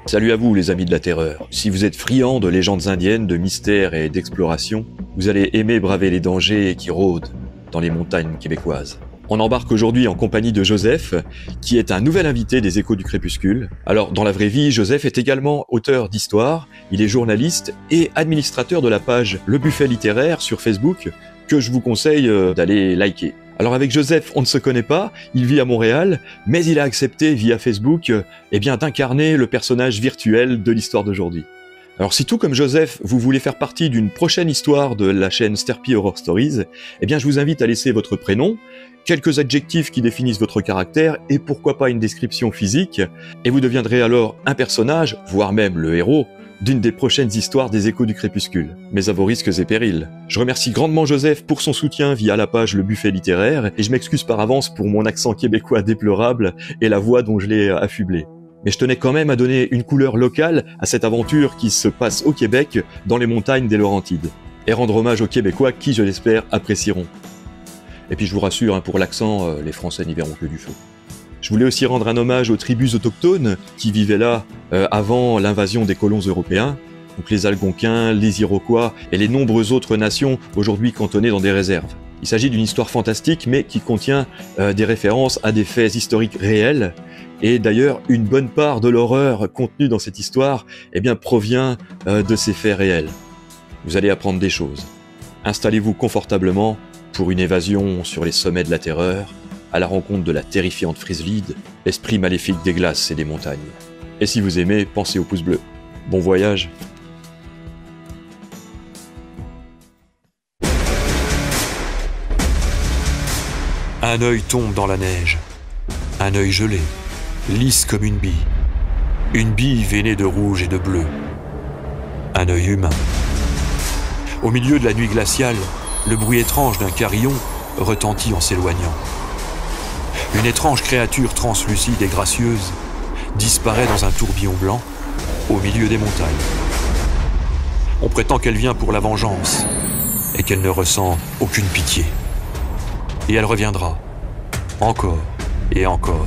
Salut à vous les amis de la terreur. Si vous êtes friands de légendes indiennes, de mystères et d'exploration, vous allez aimer braver les dangers qui rôdent dans les montagnes québécoises. On embarque aujourd'hui en compagnie de Joseph, qui est un nouvel invité des Échos du Crépuscule. Alors, dans la vraie vie, Joseph est également auteur d'histoires, il est journaliste et administrateur de la page Le Buffet littéraire sur Facebook, que je vous conseille d'aller liker. Alors avec Joseph, on ne se connaît pas, il vit à Montréal, mais il a accepté via Facebook d'incarner le personnage virtuel de l'histoire d'aujourd'hui. Alors si tout comme Joseph, vous voulez faire partie d'une prochaine histoire de la chaîne Sterpy Horror Stories, je vous invite à laisser votre prénom, quelques adjectifs qui définissent votre caractère et pourquoi pas une description physique, et vous deviendrez alors un personnage, voire même le héros, d'une des prochaines histoires des Échos du Crépuscule, mais à vos risques et périls. Je remercie grandement Joseph pour son soutien via la page Le Buffet littéraire, et je m'excuse par avance pour mon accent québécois déplorable et la voix dont je l'ai affublé. Mais je tenais quand même à donner une couleur locale à cette aventure qui se passe au Québec, dans les montagnes des Laurentides, et rendre hommage aux Québécois qui, je l'espère, apprécieront. Et puis je vous rassure, pour l'accent, les Français n'y verront que du feu. Je voulais aussi rendre un hommage aux tribus autochtones qui vivaient là avant l'invasion des colons européens, donc les Algonquins, les Iroquois et les nombreuses autres nations aujourd'hui cantonnées dans des réserves. Il s'agit d'une histoire fantastique mais qui contient des références à des faits historiques réels, et d'ailleurs une bonne part de l'horreur contenue dans cette histoire provient de ces faits réels. Vous allez apprendre des choses. Installez-vous confortablement pour une évasion sur les sommets de la terreur, à la rencontre de la terrifiante Frislide, esprit maléfique des glaces et des montagnes. Et si vous aimez, pensez au pouce bleu. Bon voyage. Un œil tombe dans la neige. Un œil gelé, lisse comme une bille veinée de rouge et de bleu. Un œil humain. Au milieu de la nuit glaciale, le bruit étrange d'un carillon retentit en s'éloignant. Une étrange créature translucide et gracieuse disparaît dans un tourbillon blanc au milieu des montagnes. On prétend qu'elle vient pour la vengeance et qu'elle ne ressent aucune pitié. Et elle reviendra, encore et encore.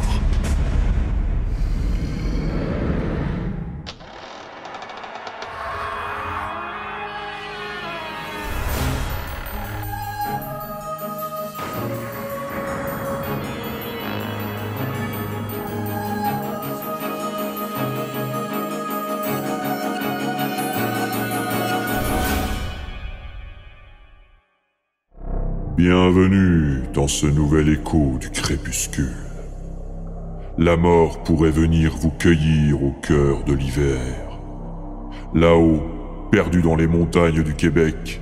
Bienvenue dans ce nouvel écho du crépuscule. La mort pourrait venir vous cueillir au cœur de l'hiver. Là-haut, perdu dans les montagnes du Québec,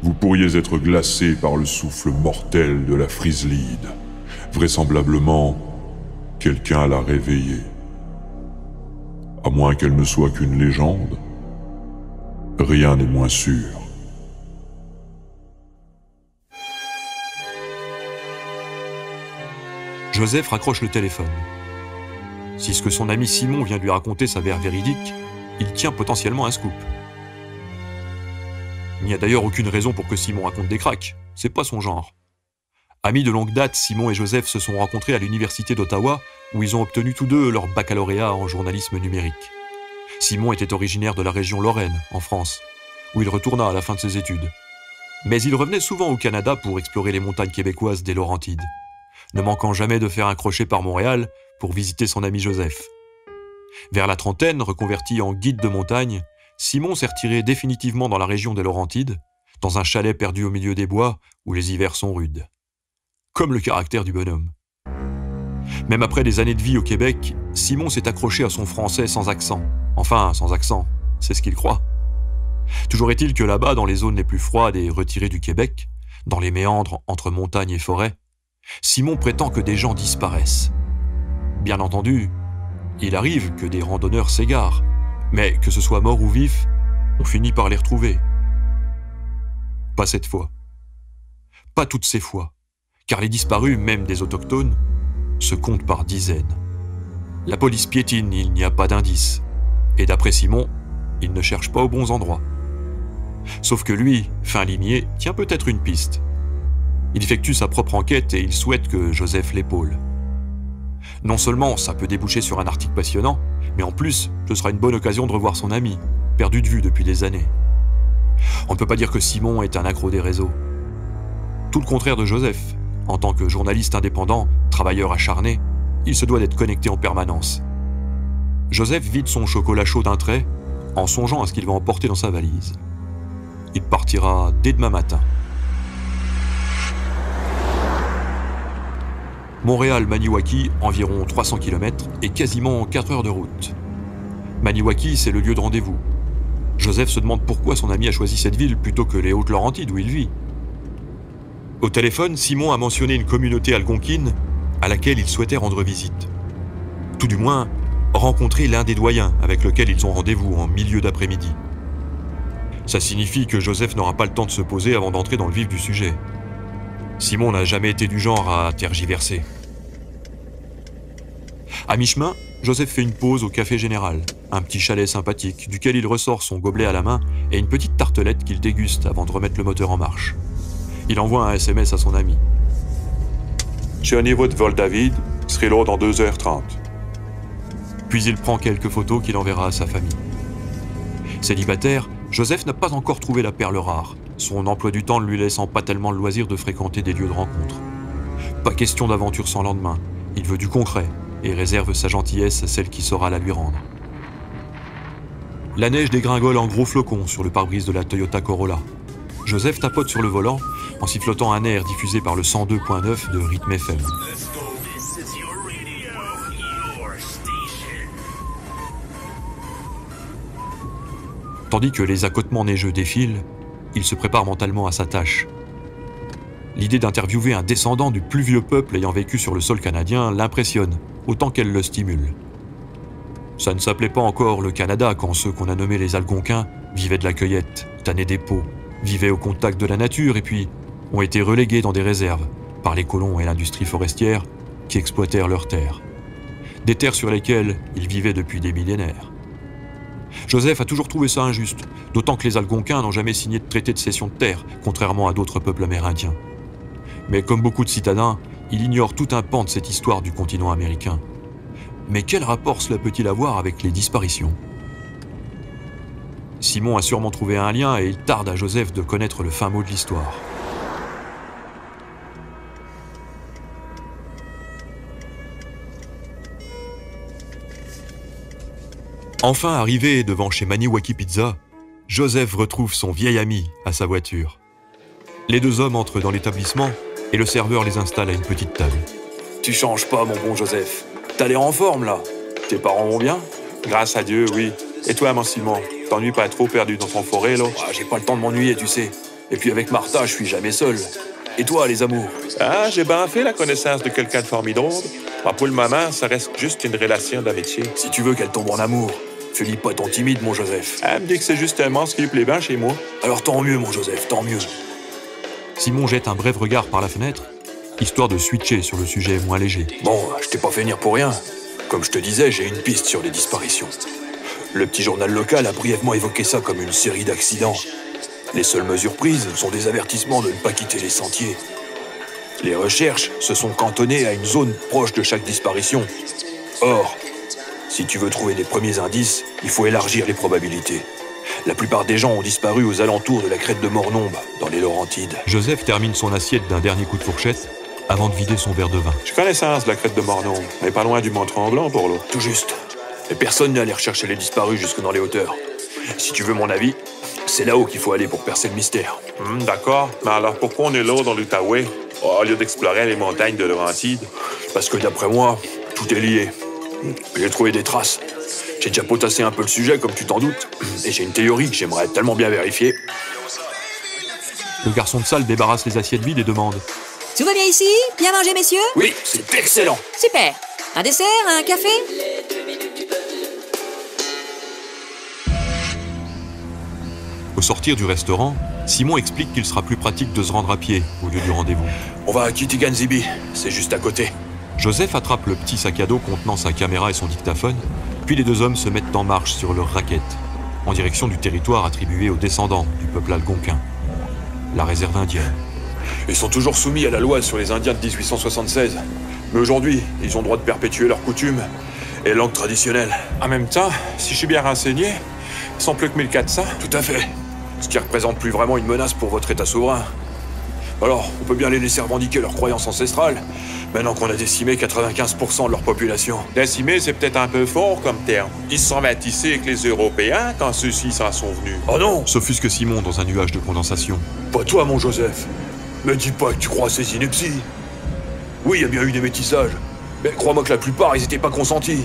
vous pourriez être glacé par le souffle mortel de la Frislide. Vraisemblablement, quelqu'un l'a réveillée. À moins qu'elle ne soit qu'une légende, rien n'est moins sûr. Joseph raccroche le téléphone. Si ce que son ami Simon vient de lui raconter s'avère véridique, il tient potentiellement un scoop. Il n'y a d'ailleurs aucune raison pour que Simon raconte des cracks, c'est pas son genre. Amis de longue date, Simon et Joseph se sont rencontrés à l'université d'Ottawa, où ils ont obtenu tous deux leur baccalauréat en journalisme numérique. Simon était originaire de la région Lorraine, en France, où il retourna à la fin de ses études. Mais il revenait souvent au Canada pour explorer les montagnes québécoises des Laurentides, ne manquant jamais de faire un crochet par Montréal pour visiter son ami Joseph. Vers la trentaine, reconverti en guide de montagne, Simon s'est retiré définitivement dans la région des Laurentides, dans un chalet perdu au milieu des bois où les hivers sont rudes. Comme le caractère du bonhomme. Même après des années de vie au Québec, Simon s'est accroché à son français sans accent. Enfin, sans accent, c'est ce qu'il croit. Toujours est-il que là-bas, dans les zones les plus froides et retirées du Québec, dans les méandres entre montagnes et forêts, Simon prétend que des gens disparaissent. Bien entendu, il arrive que des randonneurs s'égarent, mais que ce soit mort ou vif, on finit par les retrouver. Pas cette fois. Pas toutes ces fois, car les disparus, même des autochtones, se comptent par dizaines. La police piétine, il n'y a pas d'indice. Et d'après Simon, il ne cherche pas aux bons endroits. Sauf que lui, fin limier, tient peut-être une piste. Il effectue sa propre enquête et il souhaite que Joseph l'épaule. Non seulement ça peut déboucher sur un article passionnant, Mais en plus, ce sera une bonne occasion de revoir son ami, perdu de vue depuis des années. On ne peut pas dire que Simon est un accro des réseaux. Tout le contraire de Joseph. En tant que journaliste indépendant, travailleur acharné, il se doit d'être connecté en permanence. Joseph vide son chocolat chaud d'un trait en songeant à ce qu'il va emporter dans sa valise. Il partira dès demain matin. Montréal-Maniwaki, environ 300 km et quasiment 4 heures de route. Maniwaki, c'est le lieu de rendez-vous. Joseph se demande pourquoi son ami a choisi cette ville plutôt que les Hautes-Laurentides où il vit. Au téléphone, Simon a mentionné une communauté algonquine à laquelle il souhaitait rendre visite. Tout du moins, rencontrer l'un des doyens avec lequel ils ont rendez-vous en milieu d'après-midi. Ça signifie que Joseph n'aura pas le temps de se poser avant d'entrer dans le vif du sujet. Simon n'a jamais été du genre à tergiverser. À mi-chemin, Joseph fait une pause au Café Général, un petit chalet sympathique duquel il ressort son gobelet à la main et une petite tartelette qu'il déguste avant de remettre le moteur en marche. Il envoie un SMS à son ami. « Je suis au niveau de Vol-David, je serai là dans 2h30. » Puis il prend quelques photos qu'il enverra à sa famille. Célibataire, Joseph n'a pas encore trouvé la perle rare, son emploi du temps ne lui laissant pas tellement le loisir de fréquenter des lieux de rencontre. Pas question d'aventure sans lendemain, il veut du concret et réserve sa gentillesse à celle qui saura la lui rendre. La neige dégringole en gros flocons sur le pare-brise de la Toyota Corolla. Joseph tapote sur le volant en sifflotant un air diffusé par le 102.9 de Rythme FM. Tandis que les accotements neigeux défilent, il se prépare mentalement à sa tâche. L'idée d'interviewer un descendant du plus vieux peuple ayant vécu sur le sol canadien l'impressionne, autant qu'elle le stimule. Ça ne s'appelait pas encore le Canada quand ceux qu'on a nommés les Algonquins vivaient de la cueillette, tannaient des pots, vivaient au contact de la nature et puis ont été relégués dans des réserves par les colons et l'industrie forestière qui exploitèrent leurs terres. Des terres sur lesquelles ils vivaient depuis des millénaires. Joseph a toujours trouvé ça injuste, d'autant que les Algonquins n'ont jamais signé de traité de cession de terre, contrairement à d'autres peuples amérindiens. Mais comme beaucoup de citadins, il ignore tout un pan de cette histoire du continent américain. Mais quel rapport cela peut-il avoir avec les disparitions ? Simon a sûrement trouvé un lien et il tarde à Joseph de connaître le fin mot de l'histoire. Enfin arrivé devant chez Maniwaki Pizza, Joseph retrouve son vieil ami à sa voiture. Les deux hommes entrent dans l'établissement et le serveur les installe à une petite table. Tu changes pas, mon bon Joseph. T'as l'air en forme, là. Tes parents vont bien? Grâce à Dieu, oui. Et toi, mon Simon, t'ennuies pas trop perdu dans ton forêt, là? J'ai pas le temps de m'ennuyer, tu sais. Et puis avec Martha, je suis jamais seul. Et toi, les amours? Ah, j'ai bien fait la connaissance de quelqu'un de formidable. Pour le moment, ça reste juste une relation d'amitié. Si tu veux qu'elle tombe en amour, fais-lui pas ton timide, mon Joseph. Elle me dit que c'est justement ce qui lui plaît bien chez moi. Alors tant mieux, mon Joseph, tant mieux. Simon jette un bref regard par la fenêtre, histoire de switcher sur le sujet moins léger. Bon, je t'ai pas fait venir pour rien. Comme je te disais, j'ai une piste sur les disparitions. Le petit journal local a brièvement évoqué ça comme une série d'accidents. Les seules mesures prises sont des avertissements de ne pas quitter les sentiers. Les recherches se sont cantonnées à une zone proche de chaque disparition. Or, si tu veux trouver des premiers indices, il faut élargir les probabilités. La plupart des gens ont disparu aux alentours de la crête de Mornombe, dans les Laurentides. Joseph termine son assiette d'un dernier coup de fourchette avant de vider son verre de vin. Je connais ça, la crête de Mornombe, mais pas loin du Mont-Tremblant pour là. Tout juste. Et personne n'est allé rechercher les disparus jusque dans les hauteurs. Si tu veux mon avis, c'est là-haut qu'il faut aller pour percer le mystère. D'accord, mais alors pourquoi on est là dans l'Outaouais, au lieu d'explorer les montagnes de Laurentides? Parce que d'après moi, tout est lié. J'ai trouvé des traces. J'ai déjà potassé un peu le sujet, comme tu t'en doutes. Et j'ai une théorie que j'aimerais tellement bien vérifier. Le garçon de salle débarrasse les assiettes vides et demande: Tout va bien ici? Bien mangé, messieurs? Oui, c'est excellent. Super. Un dessert? Un café? Au sortir du restaurant, Simon explique qu'il sera plus pratique de se rendre à pied au lieu du rendez-vous. On va à Kitigan-Zibi, c'est juste à côté. Joseph attrape le petit sac à dos contenant sa caméra et son dictaphone, puis les deux hommes se mettent en marche sur leur raquette, en direction du territoire attribué aux descendants du peuple algonquin, la réserve indienne. Ils sont toujours soumis à la loi sur les Indiens de 1876. Mais aujourd'hui, ils ont le droit de perpétuer leurs coutumes et langue traditionnelle. En même temps, si je suis bien renseigné, ils sont plus que 1400. Tout à fait. Ce qui représente plus vraiment une menace pour votre État souverain. Alors, on peut bien les laisser revendiquer leurs croyances ancestrales, maintenant qu'on a décimé 95% de leur population. Décimé, c'est peut-être un peu fort comme terme. Ils se sont matissés avec les Européens quand ceux-ci s'en sont venus. Oh non! S'offusque Simon dans un nuage de condensation. Pas toi, mon Joseph. Me dis pas que tu crois à ces inepties. Oui, il y a bien eu des métissages, mais crois-moi que la plupart, ils étaient pas consentis.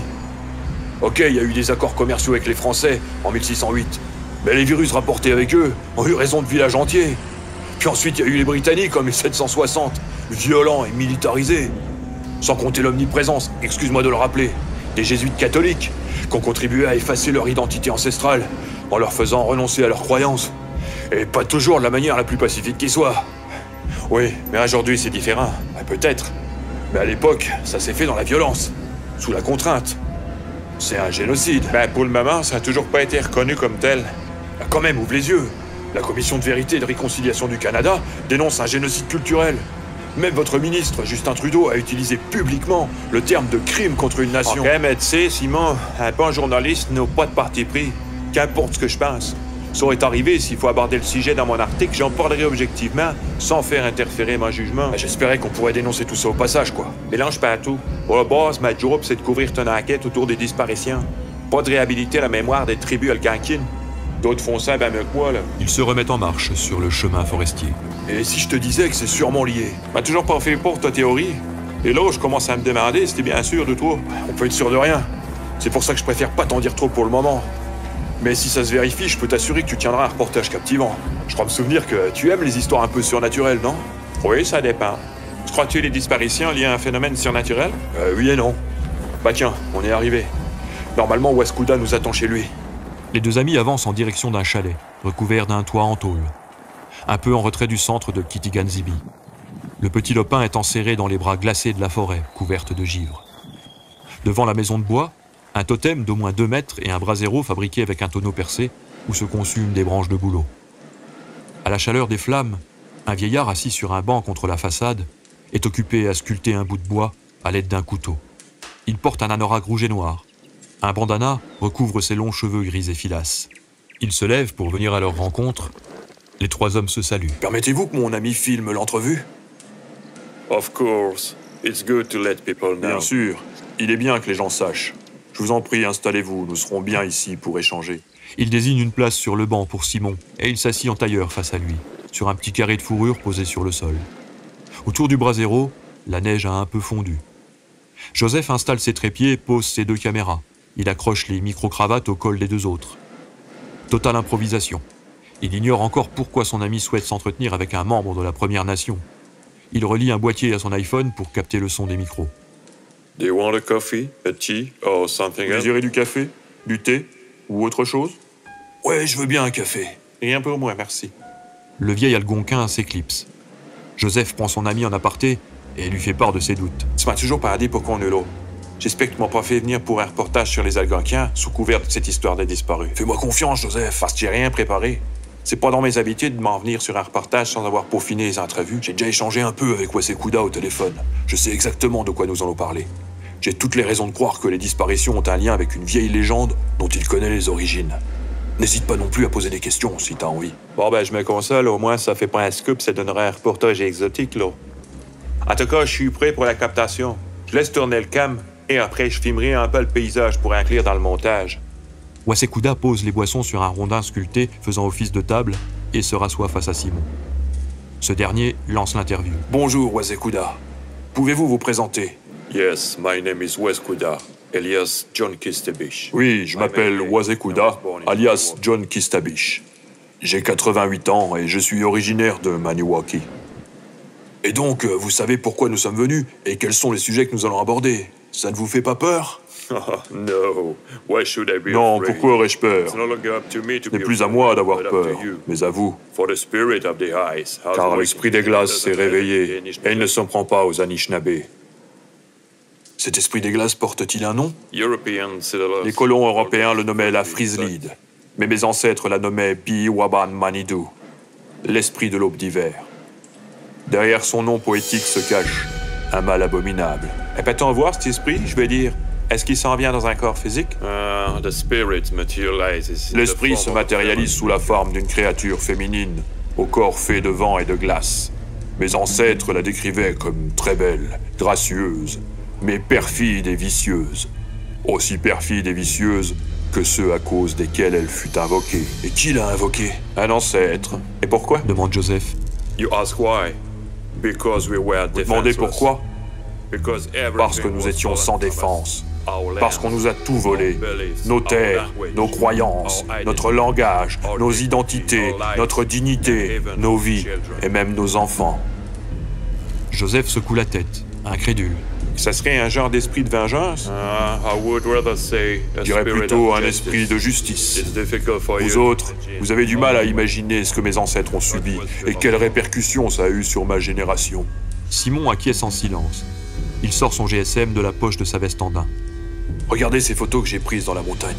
Ok, il y a eu des accords commerciaux avec les Français en 1608, mais les virus rapportés avec eux ont eu raison de villages entiers. Puis ensuite, il y a eu les Britanniques en 1760, violents et militarisés. Sans compter l'omniprésence, excuse-moi de le rappeler, des jésuites catholiques qui ont contribué à effacer leur identité ancestrale en leur faisant renoncer à leurs croyances. Et pas toujours de la manière la plus pacifique qui soit. Oui, mais aujourd'hui c'est différent. Peut-être. Mais à l'époque, ça s'est fait dans la violence, sous la contrainte. C'est un génocide. Pour le moment, ça n'a toujours pas été reconnu comme tel. Quand même, ouvre les yeux. La Commission de vérité et de réconciliation du Canada dénonce un génocide culturel. Même votre ministre, Justin Trudeau, a utilisé publiquement le terme de crime contre une nation. Ok, mais tu sais, Simon, un bon journaliste n'a pas de parti pris. Qu'importe ce que je pense. Ça aurait arrivé s'il faut aborder le sujet dans mon article, j'en parlerai objectivement, sans faire interférer mon jugement. J'espérais qu'on pourrait dénoncer tout ça au passage, quoi. Mélange pas tout. Pour la base, ma job, c'est de couvrir ton enquête autour des disparitions. Pas de réhabiliter la mémoire des tribus algonquines. D'autres font ça, ben mieux que moi, là. Ils se remettent en marche sur le chemin forestier. Et si je te disais que c'est sûrement lié? Toujours pas fait pour ta théorie. Et là, je commence à me demander si t'es bien sûr de toi. On peut être sûr de rien. C'est pour ça que je préfère pas t'en dire trop pour le moment. Mais si ça se vérifie, je peux t'assurer que tu tiendras un reportage captivant. Je crois me souvenir que tu aimes les histoires un peu surnaturelles, non? Oui, ça dépend. Crois-tu les disparitions liées à un phénomène surnaturel? Oui et non. Bah tiens, on est arrivé. Normalement, Waskuda nous attend chez lui. Les deux amis avancent en direction d'un chalet, recouvert d'un toit en tôle, un peu en retrait du centre de Kitigan-Zibi. Le petit lopin est enserré dans les bras glacés de la forêt, couverte de givre. Devant la maison de bois, un totem d'au moins 2 mètres et un brasero fabriqué avec un tonneau percé où se consument des branches de bouleau. À la chaleur des flammes, un vieillard assis sur un banc contre la façade est occupé à sculpter un bout de bois à l'aide d'un couteau. Il porte un anorak rouge et noir. Un bandana recouvre ses longs cheveux gris et filasses. Il se lève pour venir à leur rencontre. Les 3 hommes se saluent. Permettez-vous que mon ami filme l'entrevue? Of course. It's good to let people know. Bien sûr. Il est bien que les gens sachent. Je vous en prie, installez-vous. Nous serons bien ici pour échanger. Il désigne une place sur le banc pour Simon et il s'assit en tailleur face à lui, sur un petit carré de fourrure posé sur le sol. Autour du brasero, la neige a un peu fondu. Joseph installe ses trépieds et pose ses 2 caméras. Il accroche les micro-cravates au col des 2 autres. Totale improvisation. Il ignore encore pourquoi son ami souhaite s'entretenir avec un membre de la Première Nation. Il relie un boîtier à son iPhone pour capter le son des micros. Do you want a coffee, a tea, or something Vous else? désirez du café? Du thé? Ou autre chose? Ouais, je veux bien un café. Rien pour moi, merci. Le vieil algonquin s'éclipse. Joseph prend son ami en aparté et lui fait part de ses doutes. Tu m'as toujours pas dit pourquoi on est là. J'espère que tu m'as pas fait venir pour un reportage sur les Algonquins sous couvert de cette histoire des disparus. Fais-moi confiance, Joseph. Parce que j'ai rien préparé. C'est pas dans mes habitudes de m'en venir sur un reportage sans avoir peaufiné les entrevues. J'ai déjà échangé un peu avec Wasekuda au téléphone. Je sais exactement de quoi nous allons parler. J'ai toutes les raisons de croire que les disparitions ont un lien avec une vieille légende dont il connaît les origines. N'hésite pas non plus à poser des questions si t'as envie. Bon je me console, au moins ça fait pas un scoop, ça donnerait un reportage exotique, là. En tout cas, je suis prêt pour la captation. Je laisse tourner le cam, et après je filmerai un peu le paysage pour inclure dans le montage. Wasekuda pose les boissons sur un rondin sculpté faisant office de table et se rassoit face à Simon. Ce dernier lance l'interview. Bonjour, Wasekuda. Pouvez-vous vous présenter? Yes, my name is Wasekuda, alias John Kistabish. Oui, je m'appelle Wasekuda, alias John Kistabish. J'ai 88 ans et je suis originaire de Maniwaki. Et donc, vous savez pourquoi nous sommes venus et quels sont les sujets que nous allons aborder? Ça ne vous fait pas peur? No. Why should I be Non, afraid? pourquoi aurais-je peur? It's no longer up to me to Ce n'est be plus à afraid, moi d'avoir but up peur, to you. mais à vous. For the spirit of the ice has Car awakened. l'esprit des glaces s'est réveillé et il ne sont s'en prend pas aux Anishinaabe. Cet esprit des glaces porte-t-il un nom? Les colons européens le nommaient la Frislide, mais mes ancêtres la nommaient Biwaban Manitou, l'esprit de l'aube d'hiver. Derrière son nom poétique se cache un mal abominable. Et peut-on voir cet esprit, je veux dire? Est-ce qu'il s'en vient dans un corps physique? L'esprit se matérialise sous la forme d'une créature féminine, au corps fait de vent et de glace. Mes ancêtres la décrivaient comme très belle, gracieuse, mais perfide et vicieuse. Aussi perfide et vicieuse que ceux à cause desquels elle fut invoquée. Et qui l'a invoquée? Un ancêtre. Et pourquoi? Demande Joseph. Vous demandez pourquoi? Parce que nous étions sans défense. Parce qu'on nous a tout volé. Nos terres, nos croyances, notre langage, nos identités, notre dignité, nos vies et même nos enfants. Joseph secoue la tête, incrédule. Ça serait un genre d'esprit de vengeance? Je dirais plutôt un esprit de justice. Vous autres, vous avez du mal à imaginer ce que mes ancêtres ont subi et quelles répercussions ça a eu sur ma génération. Simon acquiesce en silence. Il sort son GSM de la poche de sa veste en daim. Regardez ces photos que j'ai prises dans la montagne.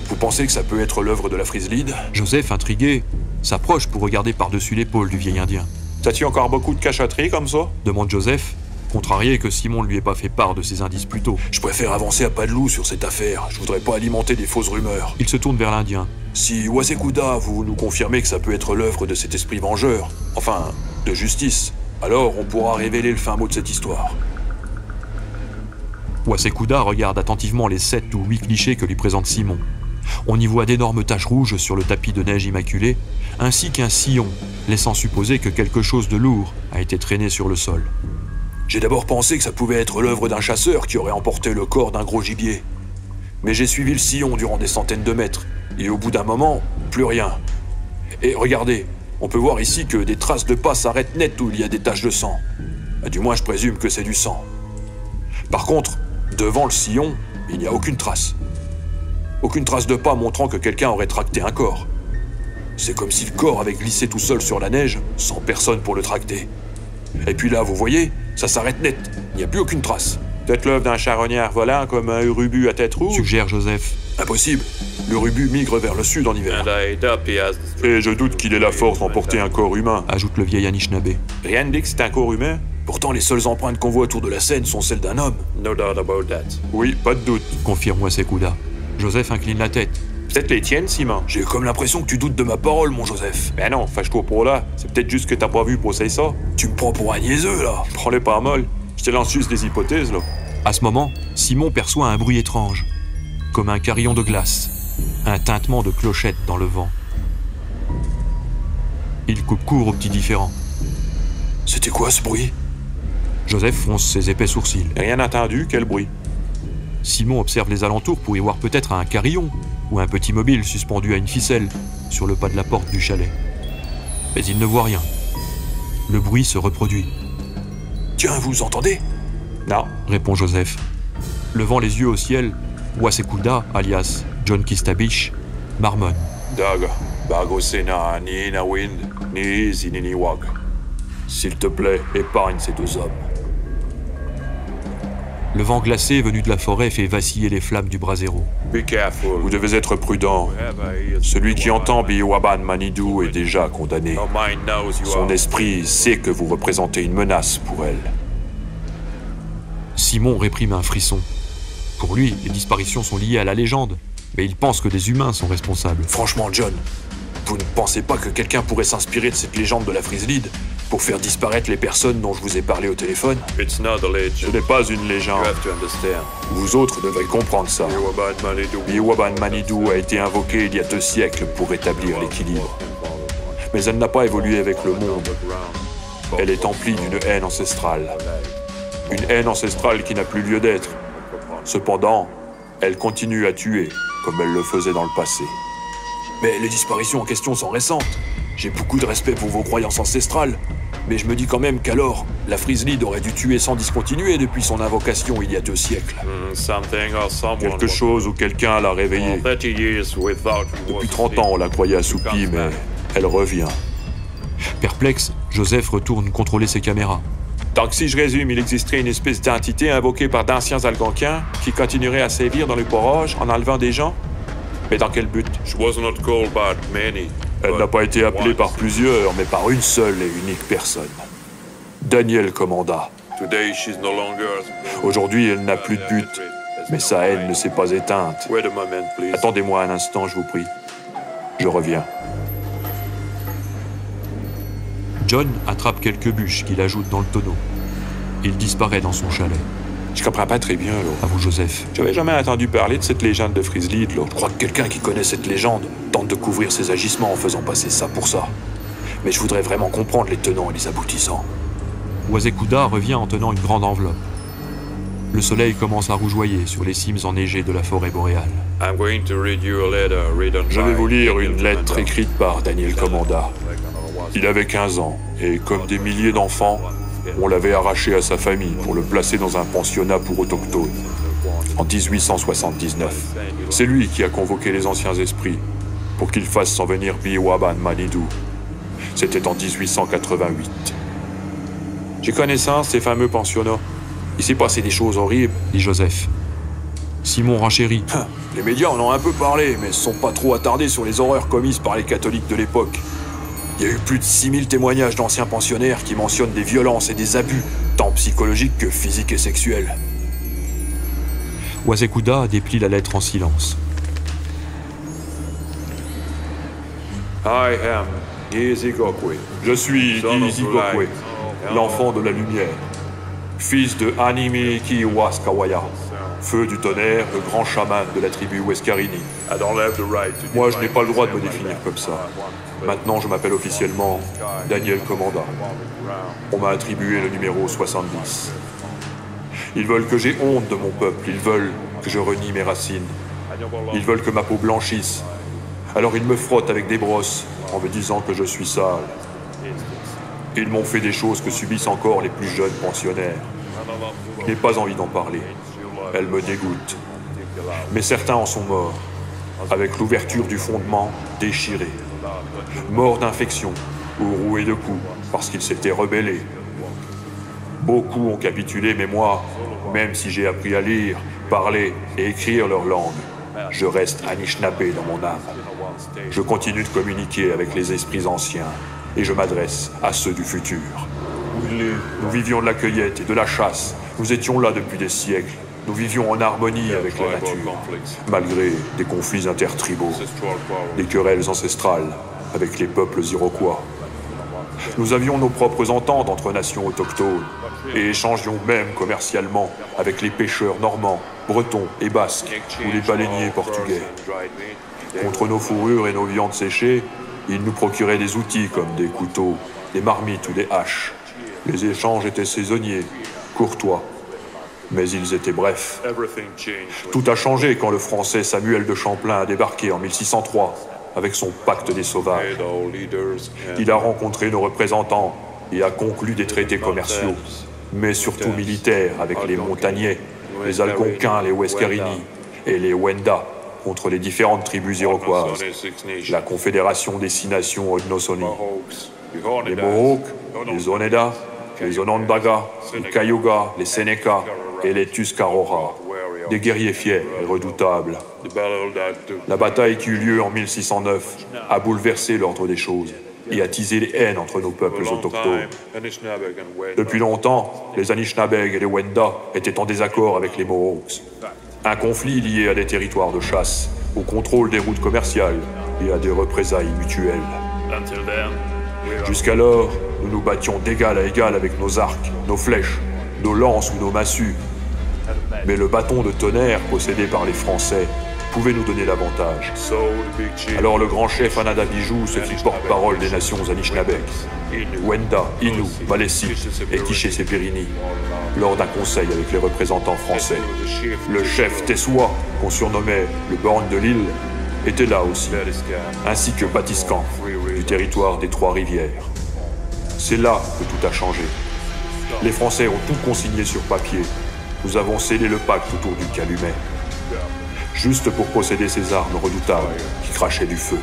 Vous pensez que ça peut être l'œuvre de la Frislide? Joseph, intrigué, s'approche pour regarder par-dessus l'épaule du vieil Indien. Ça tient encore beaucoup de cachotterie comme ça? Demande Joseph, contrarié que Simon ne lui ait pas fait part de ses indices plus tôt. Je préfère avancer à pas de loup sur cette affaire. Je voudrais pas alimenter des fausses rumeurs. Il se tourne vers l'Indien. Si Wasekuda, vous nous confirmez que ça peut être l'œuvre de cet esprit vengeur, enfin, de justice, alors on pourra révéler le fin mot de cette histoire. Wasekuda regarde attentivement les 7 ou 8 clichés que lui présente Simon. On y voit d'énormes taches rouges sur le tapis de neige immaculé, ainsi qu'un sillon, laissant supposer que quelque chose de lourd a été traîné sur le sol. J'ai d'abord pensé que ça pouvait être l'œuvre d'un chasseur qui aurait emporté le corps d'un gros gibier. Mais j'ai suivi le sillon durant des centaines de mètres, et au bout d'un moment, plus rien. Et regardez, on peut voir ici que des traces de pas s'arrêtent net où il y a des taches de sang. Du moins, je présume que c'est du sang. Par contre, devant le sillon, il n'y a aucune trace. Aucune trace de pas montrant que quelqu'un aurait tracté un corps. C'est comme si le corps avait glissé tout seul sur la neige, sans personne pour le tracter. Et puis là, vous voyez, ça s'arrête net. Il n'y a plus aucune trace. Peut-être l'œuvre d'un charognard volant comme un urubu à tête rouge? Suggère Joseph. Impossible. L'urubu migre vers le sud en hiver. Et je doute qu'il ait la force d'emporter un corps humain. Ajoute le vieil Anishinaabe. Rien ne dit que c'est un corps humain? Pourtant, les seules empreintes qu'on voit autour de la scène sont celles d'un homme. Oui, pas de doute. Confirme Wasekuda. Joseph incline la tête. Peut-être les tiennes, Simon. J'ai comme l'impression que tu doutes de ma parole, mon Joseph. Ben non, fâche-toi pour là. C'est peut-être juste que t'as pas vu pour ça. Tu me prends pour un niaiseux, là. Prends-les pas molle. Je te lance juste des hypothèses, là. À ce moment, Simon perçoit un bruit étrange, comme un carillon de glace, un tintement de clochette dans le vent. Il coupe court au petit différend. C'était quoi ce bruit? Joseph fronce ses épais sourcils. Rien entendu, quel bruit? Simon observe les alentours pour y voir peut-être un carillon ou un petit mobile suspendu à une ficelle sur le pas de la porte du chalet. Mais il ne voit rien. Le bruit se reproduit. Tiens, vous entendez? Non, répond Joseph. Levant les yeux au ciel, Wasekuda, alias John Kistabish, marmonne. Dag, bagosena ni na wind, ni zinini wag. S'il te plaît, épargne ces deux hommes. Le vent glacé venu de la forêt fait vaciller les flammes du brasero. Vous devez être prudent. Celui qui entend Biwaban Manidu est déjà condamné. Son esprit sait que vous représentez une menace pour elle. Simon réprime un frisson. Pour lui, les disparitions sont liées à la légende, mais il pense que des humains sont responsables. Franchement, John, vous ne pensez pas que quelqu'un pourrait s'inspirer de cette légende de la Frislide pour faire disparaître les personnes dont je vous ai parlé au téléphone? Ce n'est pas une légende. Vous autres devez comprendre ça. Biwaban Manidu a été invoquée il y a 2 siècles pour rétablir l'équilibre. Mais elle n'a pas évolué avec le monde. Elle est emplie d'une haine ancestrale. Une haine ancestrale qui n'a plus lieu d'être. Cependant, elle continue à tuer, comme elle le faisait dans le passé. Mais les disparitions en question sont récentes. J'ai beaucoup de respect pour vos croyances ancestrales, mais je me dis quand même qu'alors, la Frislide aurait dû tuer sans discontinuer depuis son invocation il y a 2 siècles. Quelque chose ou quelqu'un l'a réveillée. Depuis 30 ans, on la croyait assoupie, mais elle revient. Perplexe, Joseph retourne contrôler ses caméras. Donc si je résume, il existerait une espèce d'entité invoquée par d'anciens Algonquiens qui continuerait à sévir dans le porage en enlevant des gens? Mais dans quel but? Elle n'a pas été appelée par plusieurs, mais par une seule et unique personne. Daniel Commanda. Aujourd'hui, elle n'a plus de but, Mais sa haine ne s'est pas éteinte. Attendez-moi un instant, je vous prie. Je reviens. John attrape quelques bûches qu'il ajoute dans le tonneau. Il disparaît dans son chalet. Je comprends pas très bien, là. À vous, Joseph. J'avais jamais entendu parler de cette légende de Frizzly, là. Je crois que quelqu'un qui connaît cette légende tente de couvrir ses agissements en faisant passer ça pour ça. Mais je voudrais vraiment comprendre les tenants et les aboutissants. Wazekuda revient en tenant une grande enveloppe. Le soleil commence à rougeoyer sur les cimes enneigées de la forêt boréale. Je vais vous lire une lettre écrite par Daniel Commanda. Il avait 15 ans, et comme des milliers d'enfants, on l'avait arraché à sa famille pour le placer dans un pensionnat pour autochtones. En 1879, c'est lui qui a convoqué les anciens esprits pour qu'ils fassent s'en venir Biwaban Manidou. C'était en 1888. J'ai connaissance de ces fameux pensionnats. Il s'est passé des choses horribles, Dit Joseph. Simon renchérit. Les médias en ont un peu parlé, mais ne se sont pas trop attardés sur les horreurs commises par les catholiques de l'époque. Il y a eu plus de 6000 témoignages d'anciens pensionnaires qui mentionnent des violences et des abus, tant psychologiques que physiques et sexuels. Wazekuda déplie la lettre en silence. Je suis Izigokwe, l'enfant de la lumière, fils de Animi Kiwaskawaya, feu du tonnerre, le grand chaman de la tribu Weskarini. Moi, je n'ai pas le droit de me définir comme ça. Maintenant, je m'appelle officiellement Daniel Commanda. On m'a attribué le numéro 70. Ils veulent que j'ai honte de mon peuple, ils veulent que je renie mes racines. Ils veulent que ma peau blanchisse. Alors ils me frottent avec des brosses en me disant que je suis sale. Ils m'ont fait des choses que subissent encore les plus jeunes pensionnaires. Je n'ai pas envie d'en parler. Elles me dégoûtent. Mais certains en sont morts, avec l'ouverture du fondement déchirée. Morts d'infection ou roués de coups parce qu'ils s'étaient rebellés. Beaucoup ont capitulé, mais moi, même si j'ai appris à lire, parler et écrire leur langue, je reste Anishinaabe dans mon âme. Je continue de communiquer avec les esprits anciens et je m'adresse à ceux du futur. Nous vivions de la cueillette et de la chasse. Nous étions là depuis des siècles. Nous vivions en harmonie avec la nature, malgré des conflits intertribaux, des querelles ancestrales avec les peuples iroquois. Nous avions nos propres ententes entre nations autochtones et échangions même commercialement avec les pêcheurs normands, bretons et basques ou les baleiniers portugais. Contre nos fourrures et nos viandes séchées, ils nous procuraient des outils comme des couteaux, des marmites ou des haches. Les échanges étaient saisonniers, courtois, mais ils étaient brefs. Tout a changé quand le Français Samuel de Champlain a débarqué en 1603 avec son pacte des sauvages. Il a rencontré nos représentants et a conclu des traités commerciaux, mais surtout militaires avec les Montagnais, les Algonquins, les Weskarini et les Wenda contre les différentes tribus iroquoises, la Confédération des 6 nations Haudenosaunee, les Mohawks, les Oneida, les Onondaga, les Cayuga, les Seneca et les Tuscarora, des guerriers fiers et redoutables. La bataille qui eut lieu en 1609 a bouleversé l'ordre des choses et attisé les haines entre nos peuples autochtones. Depuis longtemps, les Anishinaabeg et les Wenda étaient en désaccord avec les Mohawks. Un conflit lié à des territoires de chasse, au contrôle des routes commerciales et à des représailles mutuelles. Jusqu'alors, nous nous battions d'égal à égal avec nos arcs, nos flèches, nos lances ou nos massues. Mais le bâton de tonnerre possédé par les Français pouvait nous donner l'avantage. Alors le grand chef Anada Bijou se fit porte-parole des nations Anishinaabe, Wenda, Innu, Malesi et Quiché-Sépirini, lors d'un conseil avec les représentants français. Le chef Tessoua, qu'on surnommait le borgne de l'île, était là aussi, ainsi que Batiscan, du territoire des Trois-Rivières. C'est là que tout a changé. Les Français ont tout consigné sur papier. Nous avons scellé le pacte autour du calumet, juste pour posséder ces armes redoutables qui crachaient du feu.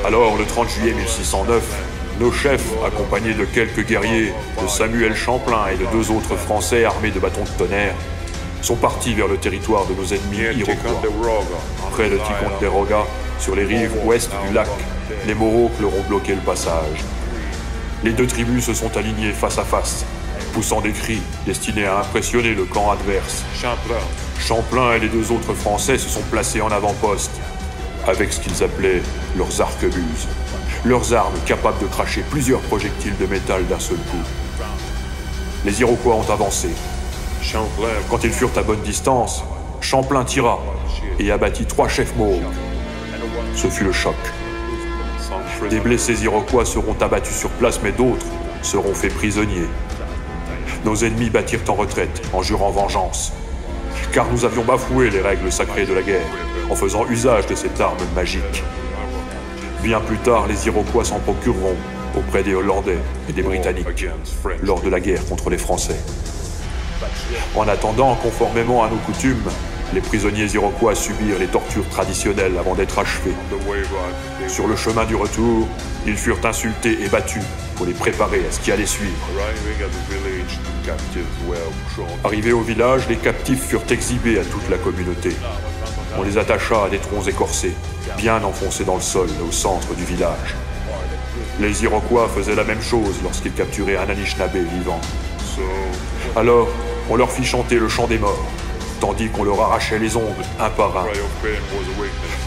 Alors, le 30 juillet 1609, nos chefs, accompagnés de quelques guerriers, de Samuel Champlain et de 2 autres Français armés de bâtons de tonnerre, sont partis vers le territoire de nos ennemis iroquois. Près de Ticonderoga, sur les rives ouest du lac, les Mohawks leur ont bloqué le passage. Les 2 tribus se sont alignées face à face, poussant des cris destinés à impressionner le camp adverse. Champlain et les deux autres Français se sont placés en avant-poste, avec ce qu'ils appelaient leurs arquebuses, leurs armes capables de cracher plusieurs projectiles de métal d'un seul coup. Les Iroquois ont avancé. Quand ils furent à bonne distance, Champlain tira et abattit 3 chefs Mohawks. Ce fut le choc. Des blessés Iroquois seront abattus sur place, mais d'autres seront faits prisonniers. Nos ennemis battirent en retraite, en jurant vengeance, car nous avions bafoué les règles sacrées de la guerre, en faisant usage de cette arme magique. Bien plus tard, les Iroquois s'en procureront auprès des Hollandais et des Britanniques, lors de la guerre contre les Français. En attendant, conformément à nos coutumes, les prisonniers Iroquois subirent les tortures traditionnelles avant d'être achevés. Sur le chemin du retour, ils furent insultés et battus pour les préparer à ce qui allait suivre. Arrivés au village, les captifs furent exhibés à toute la communauté. On les attacha à des troncs écorcés, bien enfoncés dans le sol au centre du village. Les Iroquois faisaient la même chose lorsqu'ils capturaient un Anishinaabe vivant. Alors, on leur fit chanter le chant des morts, tandis qu'on leur arrachait les ongles un par un.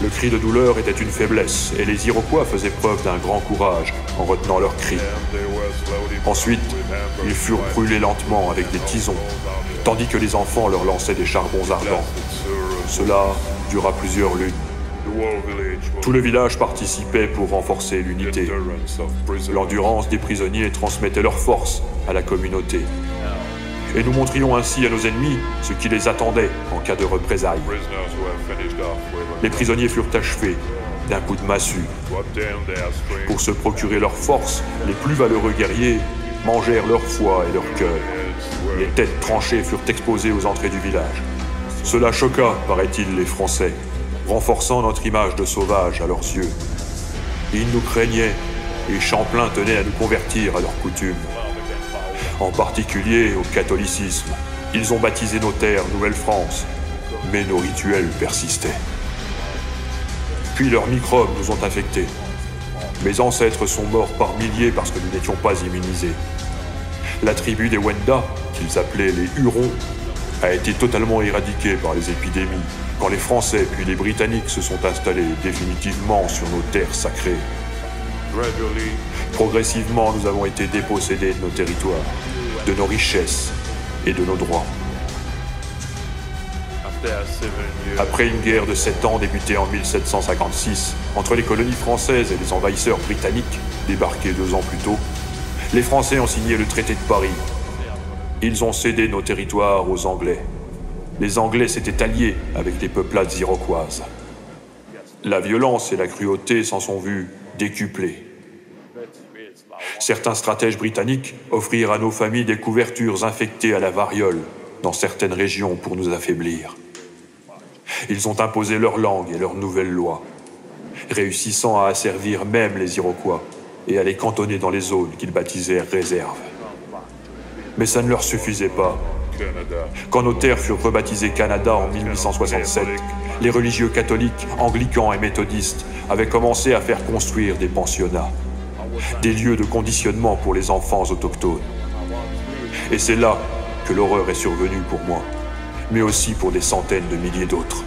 Le cri de douleur était une faiblesse, et les Iroquois faisaient preuve d'un grand courage en retenant leurs cris. Ensuite, ils furent brûlés lentement avec des tisons, tandis que les enfants leur lançaient des charbons ardents. Cela dura plusieurs lunes. Tout le village participait pour renforcer l'unité. L'endurance des prisonniers transmettait leur force à la communauté. Et nous montrions ainsi à nos ennemis ce qui les attendait en cas de représailles. Les prisonniers furent achevés d'un coup de massue. Pour se procurer leur force, les plus valeureux guerriers mangèrent leur foie et leur cœur. Les têtes tranchées furent exposées aux entrées du village. Cela choqua, paraît-il, les Français, renforçant notre image de sauvages à leurs yeux. Ils nous craignaient, et Champlain tenait à nous convertir à leurs coutumes. En particulier au catholicisme. Ils ont baptisé nos terres Nouvelle-France, mais nos rituels persistaient. Puis leurs microbes nous ont infectés. Mes ancêtres sont morts par milliers parce que nous n'étions pas immunisés. La tribu des Wendat, qu'ils appelaient les Hurons, a été totalement éradiquée par les épidémies, quand les Français puis les Britanniques se sont installés définitivement sur nos terres sacrées. Progressivement, nous avons été dépossédés de nos territoires, de nos richesses et de nos droits. Après une guerre de 7 ans débutée en 1756 entre les colonies françaises et les envahisseurs britanniques, débarqués 2 ans plus tôt, les Français ont signé le traité de Paris. Ils ont cédé nos territoires aux Anglais. Les Anglais s'étaient alliés avec les peuplades iroquoises. La violence et la cruauté s'en sont vues décuplées. Certains stratèges britanniques offrirent à nos familles des couvertures infectées à la variole dans certaines régions pour nous affaiblir. Ils ont imposé leur langue et leurs nouvelles lois, réussissant à asservir même les Iroquois et à les cantonner dans les zones qu'ils baptisèrent réserves. Mais ça ne leur suffisait pas. Quand nos terres furent rebaptisées Canada en 1867, les religieux catholiques, anglicans et méthodistes avaient commencé à faire construire des pensionnats, des lieux de conditionnement pour les enfants autochtones. Et c'est là que l'horreur est survenue pour moi, mais aussi pour des centaines de milliers d'autres.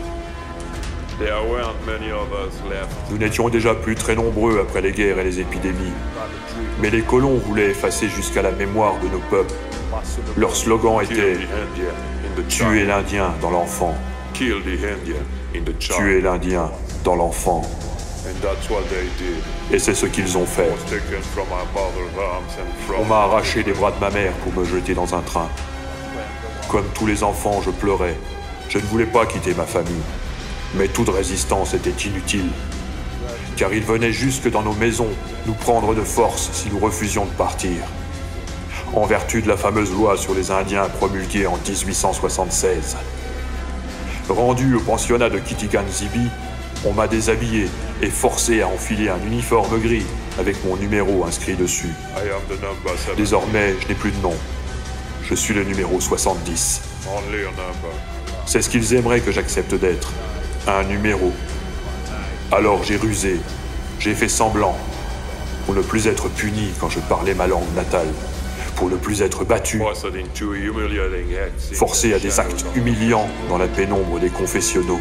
Nous n'étions déjà plus très nombreux après les guerres et les épidémies, mais les colons voulaient effacer jusqu'à la mémoire de nos peuples. Leur slogan était « Tuer l'Indien dans l'enfant ». Tuer l'Indien dans l'enfant. Et c'est ce qu'ils ont fait. On m'a arraché des bras de ma mère pour me jeter dans un train. Comme tous les enfants, je pleurais. Je ne voulais pas quitter ma famille. Mais toute résistance était inutile. Car ils venaient jusque dans nos maisons nous prendre de force si nous refusions de partir. En vertu de la fameuse loi sur les Indiens promulguée en 1876. Rendu au pensionnat de Kitigan-Zibi, on m'a déshabillé et forcé à enfiler un uniforme gris avec mon numéro inscrit dessus. Désormais, je n'ai plus de nom. Je suis le numéro 70. C'est ce qu'ils aimeraient que j'accepte d'être. Un numéro. Alors j'ai rusé. J'ai fait semblant. Pour ne plus être puni quand je parlais ma langue natale. pour ne plus être battus, forcés à des actes humiliants dans la pénombre des confessionnaux.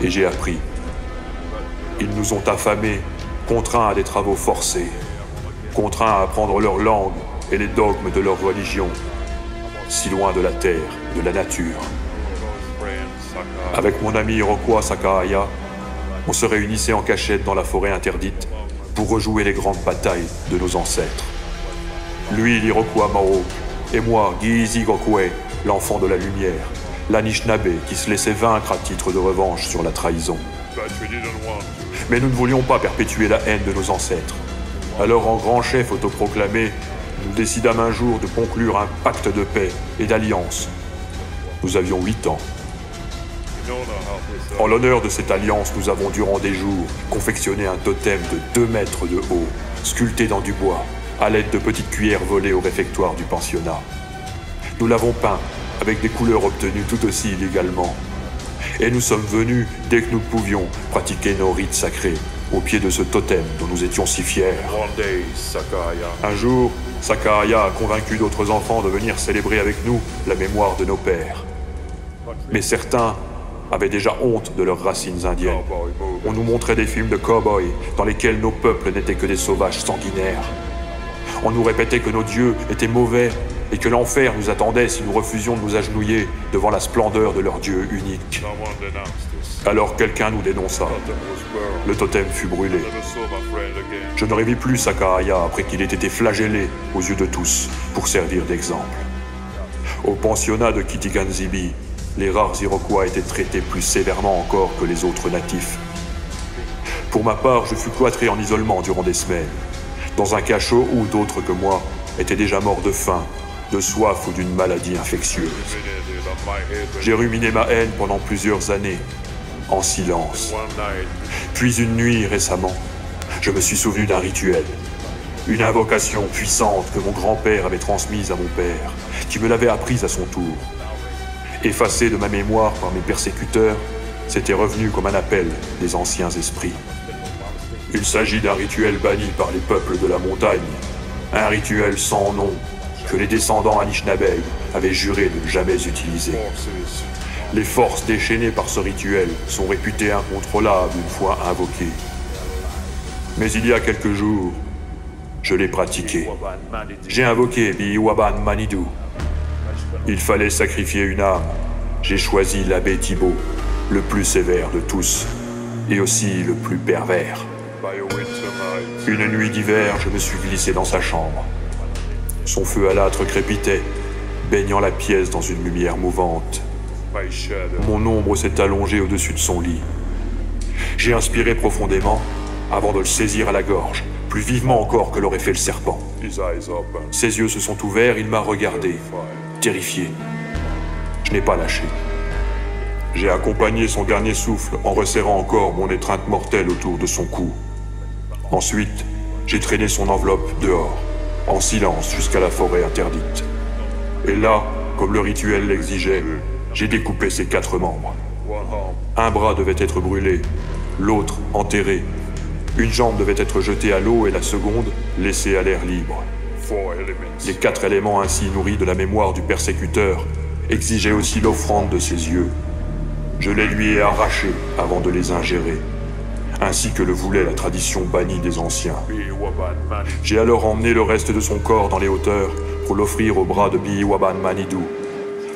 Et j'ai appris. Ils nous ont affamés, contraints à des travaux forcés, contraints à apprendre leur langue et les dogmes de leur religion, si loin de la terre, de la nature. Avec mon ami Iroquois Sakahaya, on se réunissait en cachette dans la forêt interdite pour rejouer les grandes batailles de nos ancêtres. Lui, l'Iroquois Mao, et moi, Giizi Gokwe, l'enfant de la lumière, l'Anishinaabe qui se laissait vaincre à titre de revanche sur la trahison. Mais nous ne voulions pas perpétuer la haine de nos ancêtres. Alors, en grand chef autoproclamé, nous décidâmes un jour de conclure un pacte de paix et d'alliance. Nous avions 8 ans. En l'honneur de cette alliance, nous avons durant des jours confectionné un totem de 2 mètres de haut, sculpté dans du bois, à l'aide de petites cuillères volées au réfectoire du pensionnat. Nous l'avons peint avec des couleurs obtenues tout aussi illégalement. Et nous sommes venus, dès que nous pouvions, pratiquer nos rites sacrés au pied de ce totem dont nous étions si fiers. Un jour, Sakahaya a convaincu d'autres enfants de venir célébrer avec nous la mémoire de nos pères. Mais certains avaient déjà honte de leurs racines indiennes. On nous montrait des films de cow-boys dans lesquels nos peuples n'étaient que des sauvages sanguinaires. On nous répétait que nos dieux étaient mauvais et que l'enfer nous attendait si nous refusions de nous agenouiller devant la splendeur de leur dieu unique. Alors quelqu'un nous dénonça. Le totem fut brûlé. Je ne revis plus Sakahaya après qu'il ait été flagellé aux yeux de tous pour servir d'exemple. Au pensionnat de Kitiganzibi, les rares Iroquois étaient traités plus sévèrement encore que les autres natifs. Pour ma part, je fus cloîtré en isolement durant des semaines, dans un cachot où d'autres que moi étaient déjà morts de faim, de soif ou d'une maladie infectieuse. J'ai ruminé ma haine pendant plusieurs années, en silence. Puis une nuit, récemment, je me suis souvenu d'un rituel. Une invocation puissante que mon grand-père avait transmise à mon père, qui me l'avait apprise à son tour. Effacé de ma mémoire par mes persécuteurs, c'était revenu comme un appel des anciens esprits. Il s'agit d'un rituel banni par les peuples de la montagne, un rituel sans nom que les descendants Anishinaabe avaient juré de ne jamais utiliser. Les forces déchaînées par ce rituel sont réputées incontrôlables une fois invoquées. Mais il y a quelques jours, je l'ai pratiqué. J'ai invoqué Biiwaban Manidu. Il fallait sacrifier une âme. J'ai choisi l'abbé Thibault, le plus sévère de tous, et aussi le plus pervers. Une nuit d'hiver, je me suis glissé dans sa chambre. Son feu à l'âtre crépitait, baignant la pièce dans une lumière mouvante. Mon ombre s'est allongée au-dessus de son lit. J'ai inspiré profondément avant de le saisir à la gorge, plus vivement encore que l'aurait fait le serpent. Ses yeux se sont ouverts, il m'a regardé, terrifié. Je n'ai pas lâché. J'ai accompagné son dernier souffle en resserrant encore mon étreinte mortelle autour de son cou. Ensuite, j'ai traîné son enveloppe dehors, en silence jusqu'à la forêt interdite. Et là, comme le rituel l'exigeait, j'ai découpé ses 4 membres. Un bras devait être brûlé, l'autre enterré. Une jambe devait être jetée à l'eau et la seconde laissée à l'air libre. Les 4 éléments ainsi nourris de la mémoire du persécuteur exigeaient aussi l'offrande de ses yeux. Je les lui ai arrachés avant de les ingérer, ainsi que le voulait la tradition bannie des anciens. J'ai alors emmené le reste de son corps dans les hauteurs pour l'offrir au bras de Biiwaban Manidu.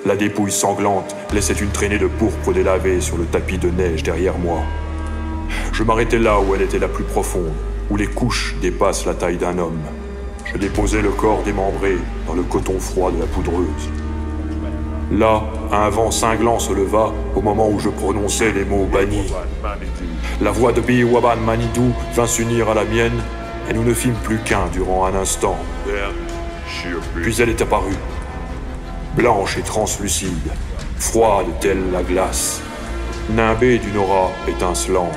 La dépouille sanglante laissait une traînée de pourpre délavée sur le tapis de neige derrière moi. Je m'arrêtais là où elle était la plus profonde, où les couches dépassent la taille d'un homme. Je déposais le corps démembré dans le coton froid de la poudreuse. Là, un vent cinglant se leva au moment où je prononçais les mots bannis. La voix de Biiwaban Manidu vint s'unir à la mienne et nous ne fîmes plus qu'un durant un instant. Puis elle est apparue, blanche et translucide, froide telle la glace, nimbée d'une aura étincelante.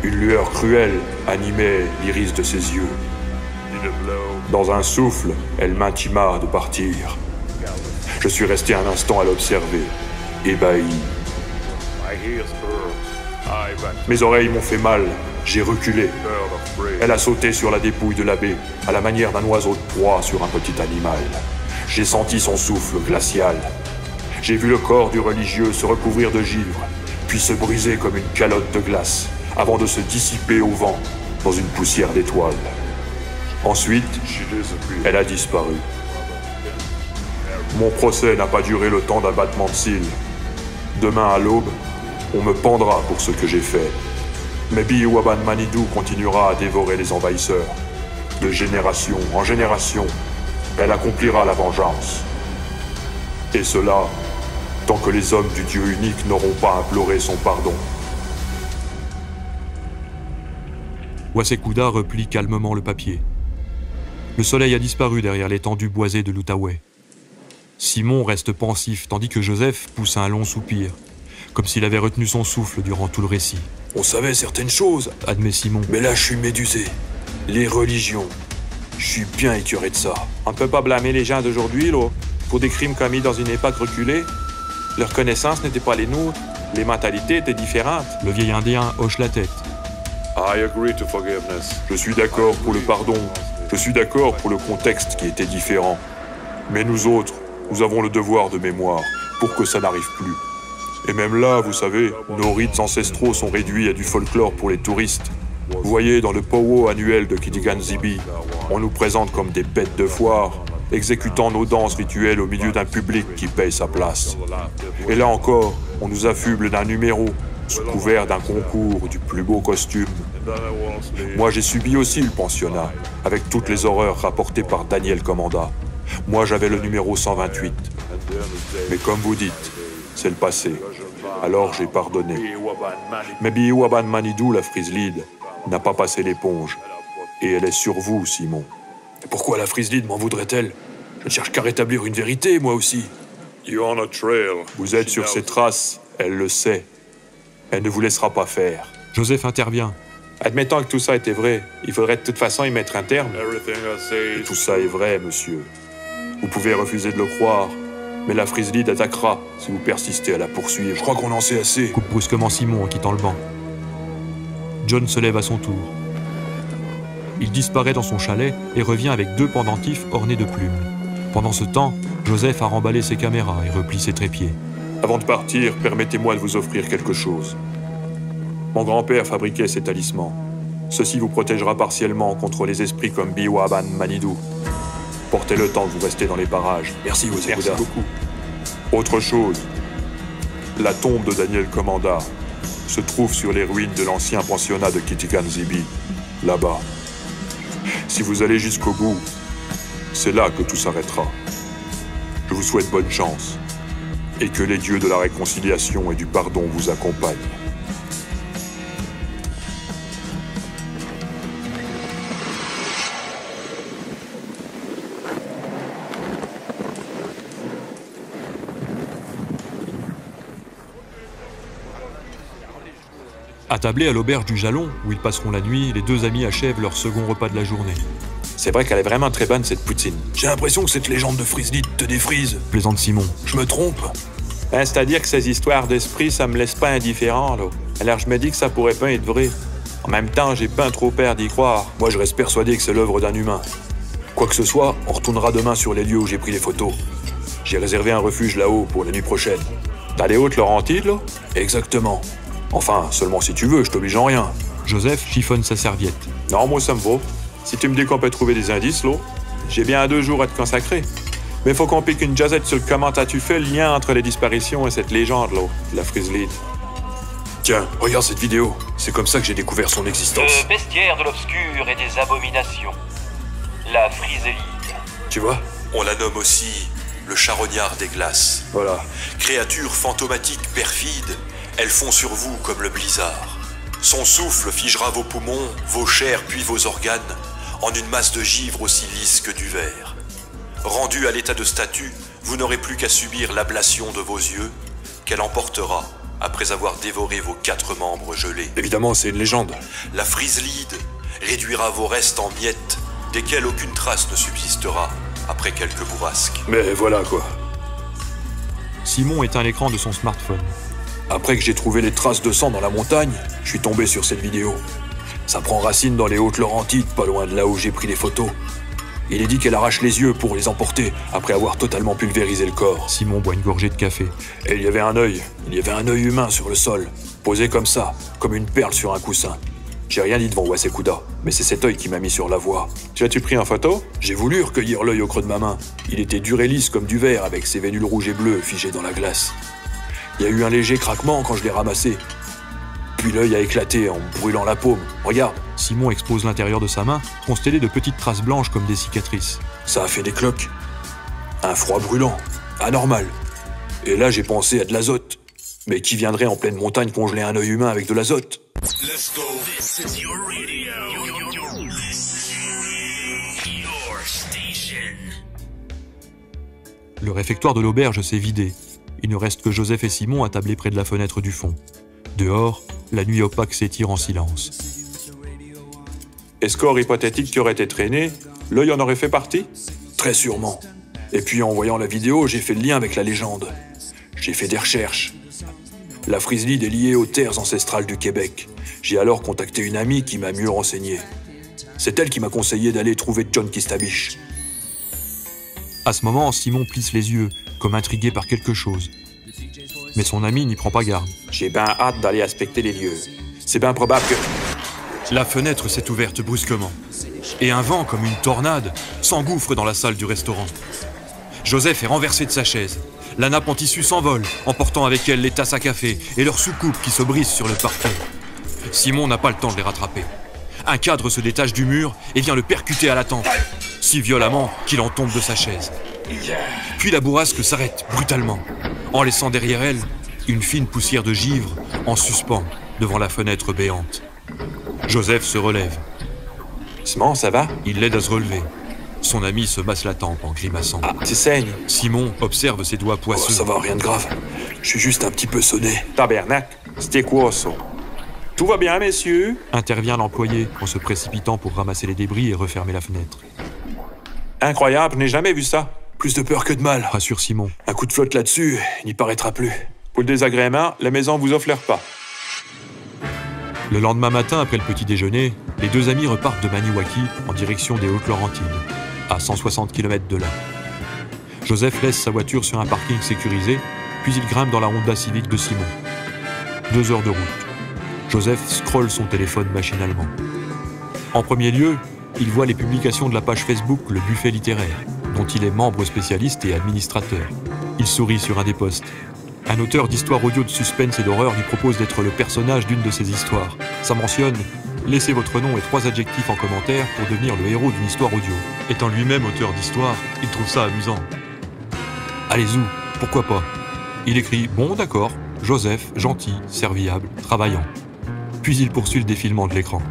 Une lueur cruelle animait l'iris de ses yeux. Dans un souffle, elle m'intima de partir. Je suis resté un instant à l'observer, ébahi. Mes oreilles m'ont fait mal, j'ai reculé. Elle a sauté sur la dépouille de l'abbé, à la manière d'un oiseau de proie sur un petit animal. J'ai senti son souffle glacial. J'ai vu le corps du religieux se recouvrir de givre, puis se briser comme une calotte de glace, avant de se dissiper au vent, dans une poussière d'étoiles. Ensuite, elle a disparu. Mon procès n'a pas duré le temps d'un battement de cils. Demain à l'aube, on me pendra pour ce que j'ai fait. Mais Bihuaban Manidou continuera à dévorer les envahisseurs. De génération en génération, elle accomplira la vengeance. Et cela, tant que les hommes du Dieu unique n'auront pas imploré son pardon. Wasekuda replie calmement le papier. Le soleil a disparu derrière l'étendue boisée de l'Outaouais. Simon reste pensif tandis que Joseph pousse un long soupir, comme s'il avait retenu son souffle durant tout le récit. On savait certaines choses, Admet Simon. mais là je suis médusé. Les religions, je suis bien écœuré de ça. On ne peut pas blâmer les gens d'aujourd'hui, là, pour des crimes commis dans une époque reculée. Leurs connaissances n'étaient pas les nôtres, les mentalités étaient différentes. Le vieil Indien hoche la tête. Je suis d'accord pour le pardon, je suis d'accord pour le contexte qui était différent. Mais nous autres, nous avons le devoir de mémoire pour que ça n'arrive plus. Et même là, vous savez, nos rites ancestraux sont réduits à du folklore pour les touristes. Vous voyez, dans le powwow annuel de Kitigan Zibi, on nous présente comme des bêtes de foire, exécutant nos danses rituelles au milieu d'un public qui paye sa place. Et là encore, on nous affuble d'un numéro, sous couvert d'un concours du plus beau costume. Moi, j'ai subi aussi le pensionnat, avec toutes les horreurs rapportées par Daniel Commanda. Moi, j'avais le numéro 128. Mais comme vous dites, c'est le passé. Alors j'ai pardonné. Mais Bihuaban Manidou, la Frislide, n'a pas passé l'éponge. Et elle est sur vous, Simon. Et pourquoi la Frislide m'en voudrait-elle? Je ne cherche qu'à rétablir une vérité, moi aussi. Vous êtes sur ses traces, elle le sait. Elle ne vous laissera pas faire. Joseph intervient. Admettons que tout ça était vrai, il faudrait de toute façon y mettre un terme. Et tout ça est vrai, monsieur. Vous pouvez refuser de le croire, mais la Frislide attaquera si vous persistez à la poursuivre. Je crois qu'on en sait assez. Coupe brusquement Simon en quittant le banc. John se lève à son tour. Il disparaît dans son chalet et revient avec 2 pendentifs ornés de plumes. Pendant ce temps, Joseph a remballé ses caméras et replie ses trépieds. Avant de partir, permettez-moi de vous offrir quelque chose. Mon grand-père fabriquait ces talismans. Ceci vous protégera partiellement contre les esprits comme Bihuaban Manidou. Portez le temps que vous restez dans les parages. Merci, Wasekuda. Merci beaucoup. Autre chose, la tombe de Daniel Commanda se trouve sur les ruines de l'ancien pensionnat de Kitigan Zibi, là-bas. Si vous allez jusqu'au bout, c'est là que tout s'arrêtera. Je vous souhaite bonne chance, et que les dieux de la réconciliation et du pardon vous accompagnent. Attablés à l'auberge du Jalon, où ils passeront la nuit, les 2 amis achèvent leur second repas de la journée. C'est vrai qu'elle est vraiment très bonne, cette poutine. J'ai l'impression que cette légende de Frislide te défrise. Plaisante Simon. Je me trompe? Ben, c'est-à-dire que ces histoires d'esprit, ça me laisse pas indifférent, là. Alors je me dis que ça pourrait pas être vrai. En même temps, j'ai pas trop peur d'y croire. Moi, je reste persuadé que c'est l'œuvre d'un humain. Quoi que ce soit, on retournera demain sur les lieux où j'ai pris les photos. J'ai réservé un refuge là-haut pour la nuit prochaine. Dans les Hautes-Laurentides, là? Exactement. Enfin, seulement si tu veux, je t'oblige en rien. Joseph chiffonne sa serviette. Non, moi, ça me va. Si tu me dis qu'on peut trouver des indices, là, j'ai bien 2 jours à te consacrer. Mais faut qu'on pique une jazzette sur le comment as-tu fait le lien entre les disparitions et cette légende, là, la Frislide. Tiens, regarde cette vidéo. C'est comme ça que j'ai découvert son existence. Le bestiaire de l'obscur et des abominations. La Frislide. Tu vois, on la nomme aussi le charognard des glaces. Voilà. Créature fantomatique perfide, elle fond sur vous comme le blizzard. Son souffle figera vos poumons, vos chairs puis vos organes, en une masse de givre aussi lisse que du verre. Rendu à l'état de statue, vous n'aurez plus qu'à subir l'ablation de vos yeux, qu'elle emportera après avoir dévoré vos 4 membres gelés. Évidemment, c'est une légende. La Frislide réduira vos restes en miettes, desquels aucune trace ne subsistera après quelques bourrasques. Mais voilà quoi. Simon éteint l'écran de son smartphone. Après que j'ai trouvé les traces de sang dans la montagne, je suis tombé sur cette vidéo. Ça prend racine dans les Hautes-Laurentides, pas loin de là où j'ai pris les photos. Il est dit qu'elle arrache les yeux pour les emporter, après avoir totalement pulvérisé le corps. Simon boit une gorgée de café. Et il y avait un œil humain sur le sol, posé comme ça, comme une perle sur un coussin. J'ai rien dit devant Wasekuda, mais c'est cet œil qui m'a mis sur la voie. Tu as-tu pris en photo? J'ai voulu recueillir l'œil au creux de ma main. Il était dur et lisse comme du verre, avec ses vénules rouges et bleues figées dans la glace. Il y a eu un léger craquement quand je l'ai ramassé. Puis l'œil a éclaté en me brûlant la paume. Regarde. Simon expose l'intérieur de sa main, constellé de petites traces blanches comme des cicatrices. Ça a fait des cloques. Un froid brûlant. Anormal. Et là, j'ai pensé à de l'azote. Mais qui viendrait en pleine montagne congeler un œil humain avec de l'azote? Let's go. This is your radio. Your station. Le réfectoire de l'auberge s'est vidé. Il ne reste que Joseph et Simon attablés près de la fenêtre du fond. Dehors, la nuit opaque s'étire en silence. Est-ce corps hypothétique qui aurait été traîné, l'œil en aurait fait partie? Très sûrement. Et puis en voyant la vidéo, j'ai fait le lien avec la légende. J'ai fait des recherches. La Frislide est liée aux terres ancestrales du Québec. J'ai alors contacté une amie qui m'a mieux renseigné. C'est elle qui m'a conseillé d'aller trouver John Kistabiche. À ce moment, Simon plisse les yeux, comme intrigué par quelque chose. Mais son ami n'y prend pas garde. J'ai bien hâte d'aller inspecter les lieux. C'est bien probable que... La fenêtre s'est ouverte brusquement, et un vent comme une tornade s'engouffre dans la salle du restaurant. Joseph est renversé de sa chaise. La nappe en tissu s'envole, emportant avec elle les tasses à café et leurs soucoupes qui se brisent sur le parquet. Simon n'a pas le temps de les rattraper. Un cadre se détache du mur et vient le percuter à la tempe, si violemment qu'il en tombe de sa chaise. Puis la bourrasque s'arrête brutalement, en laissant derrière elle une fine poussière de givre en suspens devant la fenêtre béante. Joseph se relève. Simon, ça va? Il l'aide à se relever. Son ami se masse la tempe en grimaçant. Ah, tu saignes. Simon observe ses doigts poisseux. Oh, ça va, rien de grave. Je suis juste un petit peu sonné. Tabernacle, c'était quoi ça? Tout va bien, messieurs? Intervient l'employé en se précipitant pour ramasser les débris et refermer la fenêtre. Incroyable, je n'ai jamais vu ça. Plus de peur que de mal. Rassure Simon. Un coup de flotte là-dessus, il n'y paraîtra plus. Pour le désagrément, la maison vous offre pas. Le lendemain matin, après le petit déjeuner, les deux amis repartent de Maniwaki en direction des Hautes-Laurentides, à 160 km de là. Joseph laisse sa voiture sur un parking sécurisé, puis il grimpe dans la Honda Civic de Simon. 2 heures de route. Joseph scrolle son téléphone machinalement. En premier lieu, il voit les publications de la page Facebook Le Buffet littéraire, dont il est membre spécialiste et administrateur. Il sourit sur un des posts. Un auteur d'histoires audio de suspense et d'horreur lui propose d'être le personnage d'une de ses histoires. Ça mentionne « Laissez votre nom et 3 adjectifs en commentaire pour devenir le héros d'une histoire audio ». Étant lui-même auteur d'histoire, il trouve ça amusant. Allez-y, pourquoi pas. Il écrit « Bon, d'accord, Joseph, gentil, serviable, travaillant ». Puis il poursuit le défilement de l'écran.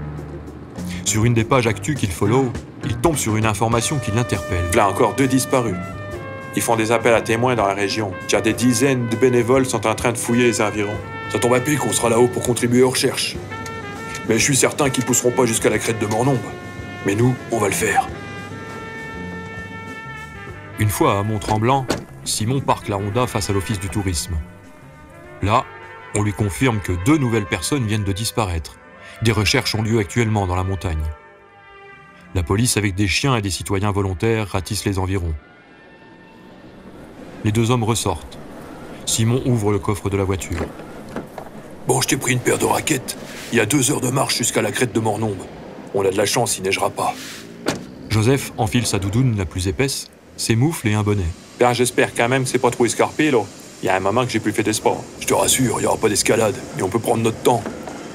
Sur une des pages actu qu'il follow, il tombe sur une information qui l'interpelle. Là encore 2 disparus. Ils font des appels à témoins dans la région. Car des dizaines de bénévoles sont en train de fouiller les environs. Ça tombe à pic qu'on sera là-haut pour contribuer aux recherches. Mais je suis certain qu'ils pousseront pas jusqu'à la crête de Mornombe. Mais nous, on va le faire. Une fois à Mont-Tremblant, Simon parque la Honda face à l'office du tourisme. Là, on lui confirme que 2 nouvelles personnes viennent de disparaître. Des recherches ont lieu actuellement dans la montagne. La police, avec des chiens et des citoyens volontaires, ratisse les environs. Les 2 hommes ressortent. Simon ouvre le coffre de la voiture. Bon, je t'ai pris une paire de raquettes. Il y a 2 heures de marche jusqu'à la crête de Mornombe. On a de la chance, il neigera pas. Joseph enfile sa doudoune la plus épaisse, ses moufles et un bonnet. Ben, j'espère quand même que c'est pas trop escarpé, là. Il y a un moment que j'ai plus fait des sports. Je te rassure, il n'y aura pas d'escalade. Et on peut prendre notre temps.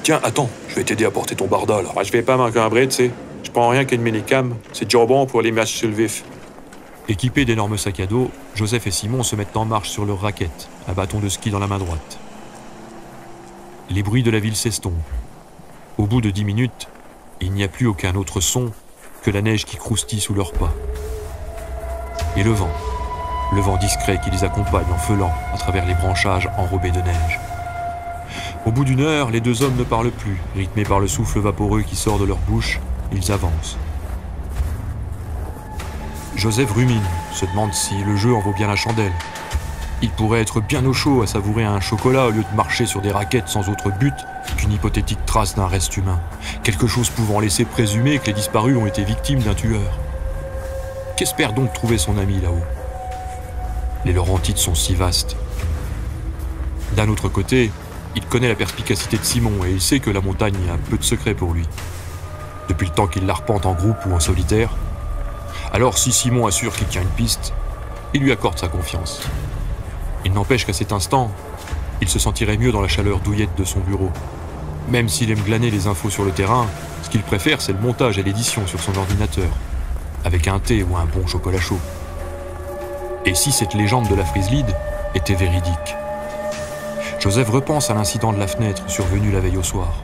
Tiens, attends, je vais t'aider à porter ton barda, là. Moi, je vais pas m'encombrer, tu sais. Je prends rien qu'une minicam. C'est déjà bon pour les matchs sur le vif. Équipés d'énormes sacs à dos, Joseph et Simon se mettent en marche sur leurs raquettes, un bâton de ski dans la main droite. Les bruits de la ville s'estompent. Au bout de 10 minutes, il n'y a plus aucun autre son que la neige qui croustille sous leurs pas. Et le vent discret qui les accompagne en feulant à travers les branchages enrobés de neige. Au bout d'1 heure, les 2 hommes ne parlent plus, rythmés par le souffle vaporeux qui sort de leur bouche, ils avancent. Joseph rumine, se demande si le jeu en vaut bien la chandelle. Il pourrait être bien au chaud à savourer un chocolat au lieu de marcher sur des raquettes sans autre but qu'une hypothétique trace d'un reste humain, quelque chose pouvant laisser présumer que les disparus ont été victimes d'un tueur. Qu'espère donc trouver son ami là-haut? Les Laurentides sont si vastes. D'un autre côté, il connaît la perspicacité de Simon et il sait que la montagne a peu de secret pour lui. Depuis le temps qu'il l'arpente en groupe ou en solitaire. Alors si Simon assure qu'il tient une piste, il lui accorde sa confiance. Il n'empêche qu'à cet instant, il se sentirait mieux dans la chaleur douillette de son bureau. Même s'il aime glaner les infos sur le terrain, ce qu'il préfère c'est le montage et l'édition sur son ordinateur, avec un thé ou un bon chocolat chaud. Et si cette légende de la Frislide était véridique? Joseph repense à l'incident de la fenêtre survenu la veille au soir.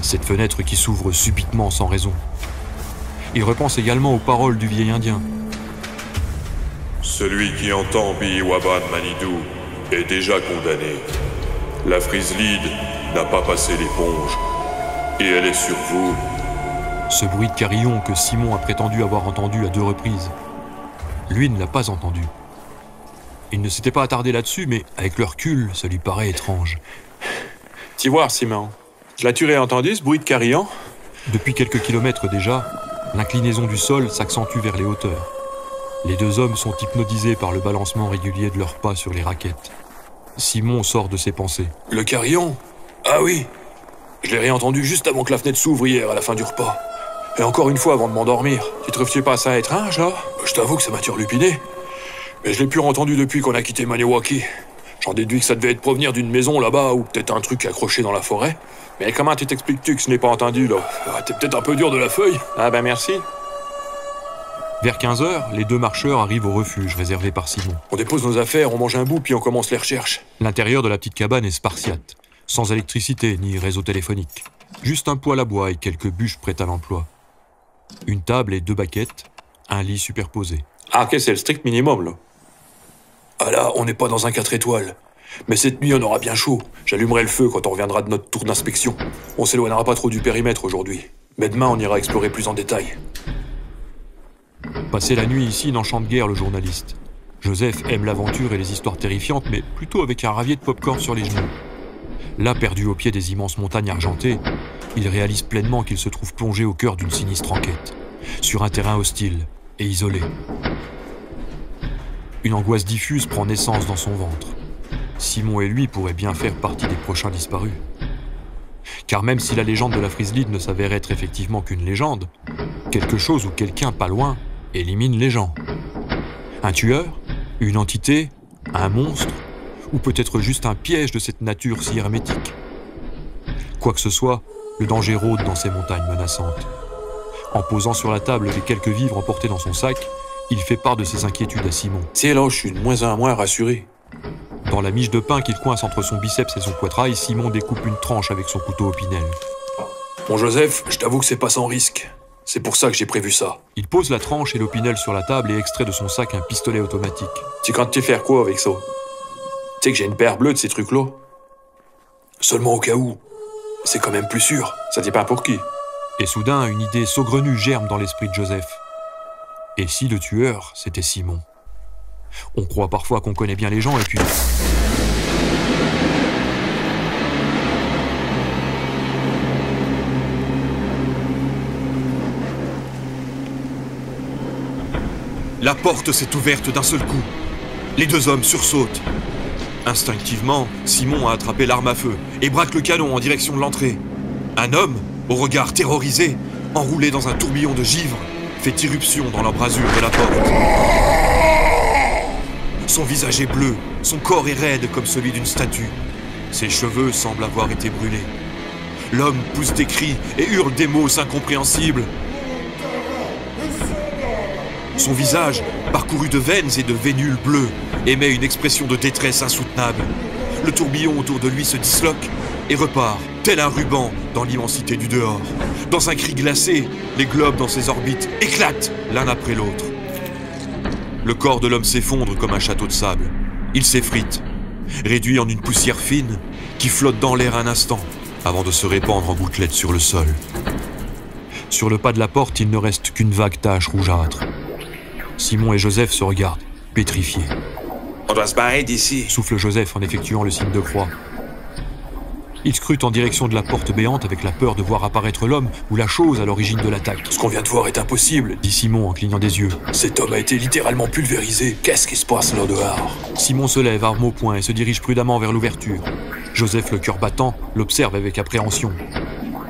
Cette fenêtre qui s'ouvre subitement sans raison. Il repense également aux paroles du vieil Indien. Celui qui entend Bihiwaban Manidou est déjà condamné. La Frislide n'a pas passé l'éponge, et elle est sur vous. Ce bruit de carillon que Simon a prétendu avoir entendu à 2 reprises. Lui ne l'a pas entendu. Il ne s'était pas attardé là-dessus, mais avec le recul, ça lui paraît étrange. T'y voir, Simon. L'as-tu réentendu, ce bruit de carillon? Depuis quelques kilomètres déjà, l'inclinaison du sol s'accentue vers les hauteurs. Les 2 hommes sont hypnotisés par le balancement régulier de leurs pas sur les raquettes. Simon sort de ses pensées. Le carillon? Ah oui. Je l'ai réentendu juste avant que la fenêtre s'ouvre hier à la fin du repas. Et encore une fois avant de m'endormir. Tu trouves-tu pas ça étrange, là? Je t'avoue que ça m'a turlupiné. Mais je l'ai plus entendu depuis qu'on a quitté Maniwaki. J'en déduis que ça devait être provenir d'une maison là-bas ou peut-être un truc accroché dans la forêt. Mais comment tu t'expliques-tu que je n'ai pas entendu, là? T'es peut-être un peu dur de la feuille. Ah ben merci. Vers 15h, les 2 marcheurs arrivent au refuge réservé par Simon. On dépose nos affaires, on mange un bout puis on commence les recherches. L'intérieur de la petite cabane est spartiate, sans électricité ni réseau téléphonique. Juste un poêle à bois et quelques bûches prêtes à l'emploi. Une table et 2 baquettes, un lit superposé. Ah ok, c'est le strict minimum, là. Ah là, on n'est pas dans un 4 étoiles. Mais cette nuit, on aura bien chaud. J'allumerai le feu quand on reviendra de notre tour d'inspection. On s'éloignera pas trop du périmètre aujourd'hui. Mais demain, on ira explorer plus en détail. Passer la nuit ici n'enchante guère le journaliste. Joseph aime l'aventure et les histoires terrifiantes, mais plutôt avec un ravier de pop-corn sur les genoux. Là, perdu au pied des immenses montagnes argentées, il réalise pleinement qu'il se trouve plongé au cœur d'une sinistre enquête, sur un terrain hostile et isolé. Une angoisse diffuse prend naissance dans son ventre. Simon et lui pourraient bien faire partie des prochains disparus. Car même si la légende de la Frislide ne s'avère être effectivement qu'une légende, quelque chose ou quelqu'un pas loin élimine les gens. Un tueur, une entité, un monstre, ou peut-être juste un piège de cette nature si hermétique. Quoi que ce soit, le danger rôde dans ces montagnes menaçantes. En posant sur la table les quelques vivres emportés dans son sac, il fait part de ses inquiétudes à Simon. C'est là, je suis de moins en moins rassuré. Dans la miche de pain qu'il coince entre son biceps et son poitrail, Simon découpe une tranche avec son couteau Opinel. Bon Joseph, je t'avoue que c'est pas sans risque. C'est pour ça que j'ai prévu ça. Il pose la tranche et l'Opinel sur la table et extrait de son sac un pistolet automatique. Tu comptes faire quoi avec ça? Tu sais que j'ai une paire bleue de ces trucs-là. Seulement au cas où. C'est quand même plus sûr. Ça dépend pour qui. Et soudain, une idée saugrenue germe dans l'esprit de Joseph. Et si le tueur, c'était Simon? On croit parfois qu'on connaît bien les gens et puis... La porte s'est ouverte d'un seul coup. Les 2 hommes sursautent. Instinctivement, Simon a attrapé l'arme à feu et braque le canon en direction de l'entrée. Un homme, au regard terrorisé, enroulé dans un tourbillon de givre, fait irruption dans l'embrasure de la porte. Son visage est bleu, son corps est raide comme celui d'une statue. Ses cheveux semblent avoir été brûlés. L'homme pousse des cris et hurle des mots incompréhensibles. Son visage, parcouru de veines et de vénules bleues, émet une expression de détresse insoutenable. Le tourbillon autour de lui se disloque et repart, tel un ruban, dans l'immensité du dehors. Dans un cri glacé, les globes dans ses orbites éclatent l'un après l'autre. Le corps de l'homme s'effondre comme un château de sable. Il s'effrite, réduit en une poussière fine qui flotte dans l'air un instant avant de se répandre en gouttelettes sur le sol. Sur le pas de la porte, il ne reste qu'une vague tache rougeâtre. Simon et Joseph se regardent, pétrifiés. On doit se barrer d'ici. Souffle Joseph en effectuant le signe de croix. Il scrute en direction de la porte béante avec la peur de voir apparaître l'homme ou la chose à l'origine de l'attaque. Ce qu'on vient de voir est impossible, Dit Simon en clignant des yeux. Cet homme a été littéralement pulvérisé. Qu'est-ce qui se passe là dehors? Simon se lève, arme au poing, et se dirige prudemment vers l'ouverture. Joseph, le cœur battant, l'observe avec appréhension.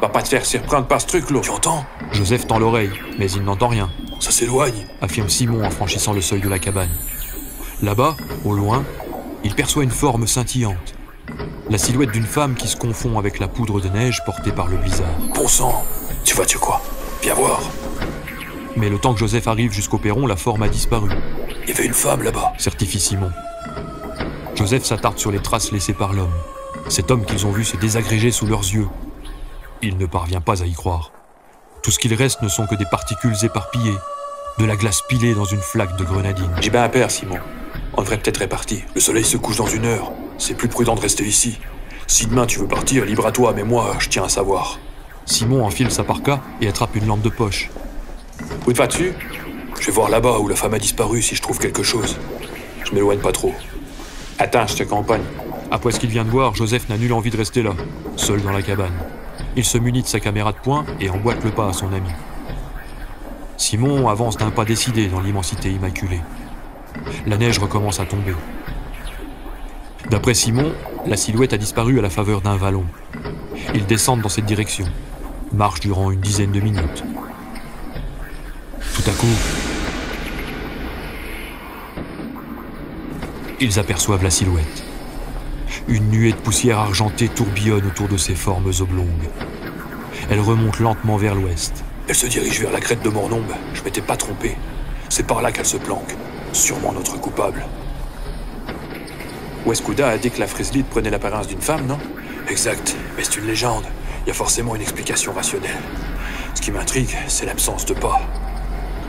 Va pas te faire surprendre par ce truc, là. Tu entends? Joseph tend l'oreille, mais il n'entend rien, Ça s'éloigne. affirme Simon en franchissant le seuil de la cabane. Là-bas, au loin, il perçoit une forme scintillante. La silhouette d'une femme qui se confond avec la poudre de neige portée par le blizzard. Bon sang. Tu vois quoi? Viens voir. Mais le temps que Joseph arrive jusqu'au perron, la forme a disparu, Il y avait une femme là-bas. certifie Simon. Joseph s'attarde sur les traces laissées par l'homme. Cet homme qu'ils ont vu se désagréger sous leurs yeux. Il ne parvient pas à y croire. Tout ce qu'il reste ne sont que des particules éparpillées, de la glace pilée dans une flaque de grenadine. J'ai bien peur, Simon. On devrait peut-être répartir. Le soleil se couche dans 1 heure. C'est plus prudent de rester ici. Si demain tu veux partir, libre à toi, mais moi, je tiens à savoir. Simon enfile sa parka et attrape une lampe de poche. Où te vas-tu? Je vais voir là-bas où la femme a disparu si je trouve quelque chose. Je m'éloigne pas trop. Attends, je te accompagne. Après ce qu'il vient de voir, Joseph n'a nulle envie de rester là, seul dans la cabane. Il se munit de sa caméra de poing et emboîte le pas à son ami. Simon avance d'un pas décidé dans l'immensité immaculée. La neige recommence à tomber. D'après Simon, la silhouette a disparu à la faveur d'un vallon. Ils descendent dans cette direction, marchent durant une dizaine de minutes. Tout à coup, ils aperçoivent la silhouette. Une nuée de poussière argentée tourbillonne autour de ces formes oblongues. Elle remonte lentement vers l'ouest. Elle se dirige vers la crête de Mornombe. Je m'étais pas trompé. C'est par là qu'elle se planque. Sûrement notre coupable. Wescuda a dit que la Frislite prenait l'apparence d'une femme, non? Exact, mais c'est une légende. Il y a forcément une explication rationnelle. Ce qui m'intrigue, c'est l'absence de pas.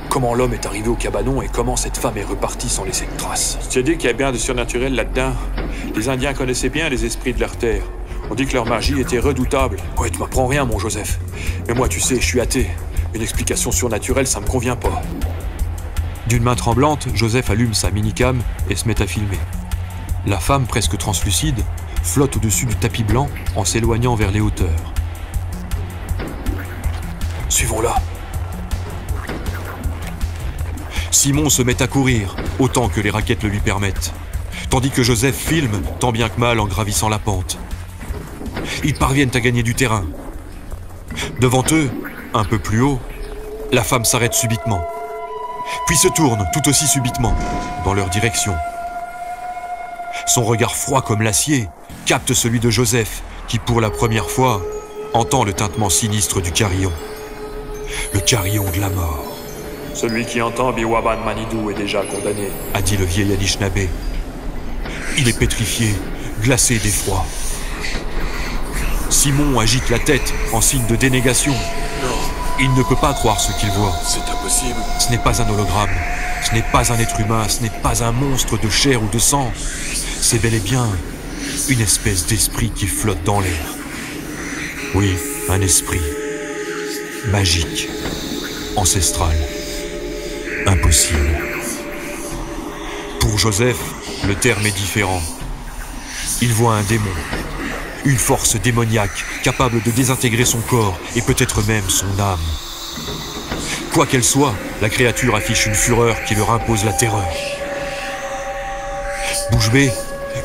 Comment l'homme est arrivé au cabanon et comment cette femme est repartie sans laisser de traces. Je te dis qu'il y a bien du surnaturel là-dedans. Les Indiens connaissaient bien les esprits de leur terre. On dit que leur magie était redoutable. Ouais, tu m'apprends rien, mon Joseph. Mais moi, tu sais, je suis athée. Une explication surnaturelle, ça me convient pas. D'une main tremblante, Joseph allume sa minicam et se met à filmer. La femme, presque translucide, flotte au-dessus du tapis blanc en s'éloignant vers les hauteurs. Suivons-la. Simon se met à courir, autant que les raquettes le lui permettent, tandis que Joseph filme tant bien que mal en gravissant la pente. Ils parviennent à gagner du terrain. Devant eux, un peu plus haut, la femme s'arrête subitement, puis se tourne tout aussi subitement dans leur direction. Son regard froid comme l'acier capte celui de Joseph, qui pour la première fois entend le tintement sinistre du carillon. Le carillon de la mort. Celui qui entend Biwaban Manidou est déjà condamné, a dit le vieil Anishinabé. Il est pétrifié, glacé d'effroi. Simon agite la tête en signe de dénégation. Il ne peut pas croire ce qu'il voit. C'est impossible. Ce n'est pas un hologramme, ce n'est pas un être humain, ce n'est pas un monstre de chair ou de sang. C'est bel et bien une espèce d'esprit qui flotte dans l'air. Oui, un esprit. Magique. Ancestral. Impossible. Pour Joseph, le terme est différent. Il voit un démon. Une force démoniaque capable de désintégrer son corps et peut-être même son âme. Quoi qu'elle soit, la créature affiche une fureur qui leur impose la terreur. Bouche bée,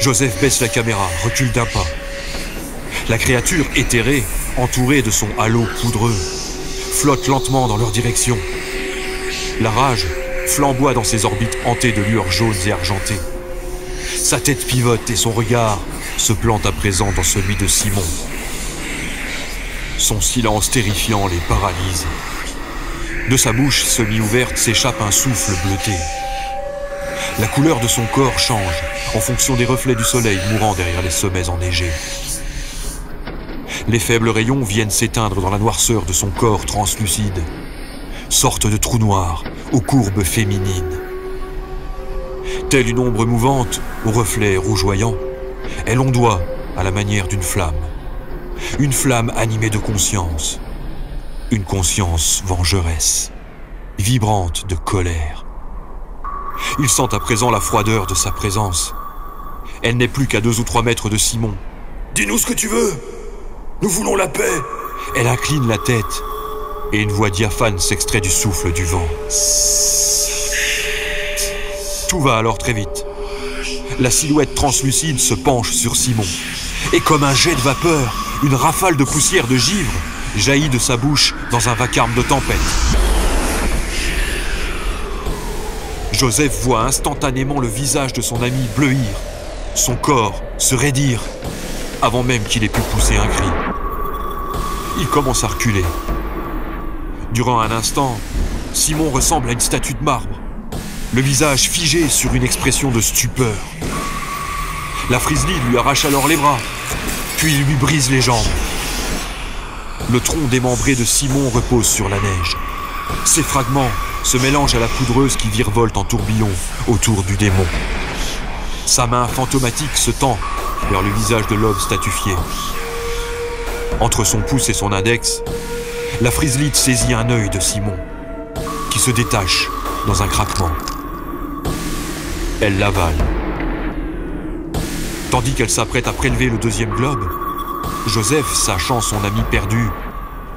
Joseph baisse la caméra, recule d'un pas. La créature éthérée, entourée de son halo poudreux, flotte lentement dans leur direction. La rage flamboie dans ses orbites hantées de lueurs jaunes et argentées. Sa tête pivote et son regard se plante à présent dans celui de Simon. Son silence terrifiant les paralyse. De sa bouche semi-ouverte s'échappe un souffle bleuté. La couleur de son corps change en fonction des reflets du soleil mourant derrière les sommets enneigés. Les faibles rayons viennent s'éteindre dans la noirceur de son corps translucide, sorte de trou noir aux courbes féminines. Telle une ombre mouvante aux reflets rougeoyants, elle ondoie à la manière d'une flamme. Une flamme animée de conscience. Une conscience vengeresse, vibrante de colère. Il sent à présent la froideur de sa présence, Elle n'est plus qu'à 2 ou 3 mètres de Simon. « Dis-nous ce que tu veux. Nous voulons la paix. » Elle incline la tête et une voix diaphane s'extrait du souffle du vent. Tout va alors très vite. La silhouette translucide se penche sur Simon. Et comme un jet de vapeur, une rafale de poussière de givre jaillit de sa bouche dans un vacarme de tempête. Joseph voit instantanément le visage de son ami bleuir, son corps se raidir, avant même qu'il ait pu pousser un cri. Il commence à reculer. Durant un instant, Simon ressemble à une statue de marbre, le visage figé sur une expression de stupeur. La Frizzly lui arrache alors les bras, puis lui brise les jambes. Le tronc démembré de Simon repose sur la neige. Ces fragments se mélangent à la poudreuse qui virevolte en tourbillon autour du démon. Sa main fantomatique se tend vers le visage de l'homme statufié. Entre son pouce et son index, la Frizzly saisit un œil de Simon, qui se détache dans un craquement. Elle l'avale. Tandis qu'elle s'apprête à prélever le 2e globe, Joseph, sachant son ami perdu,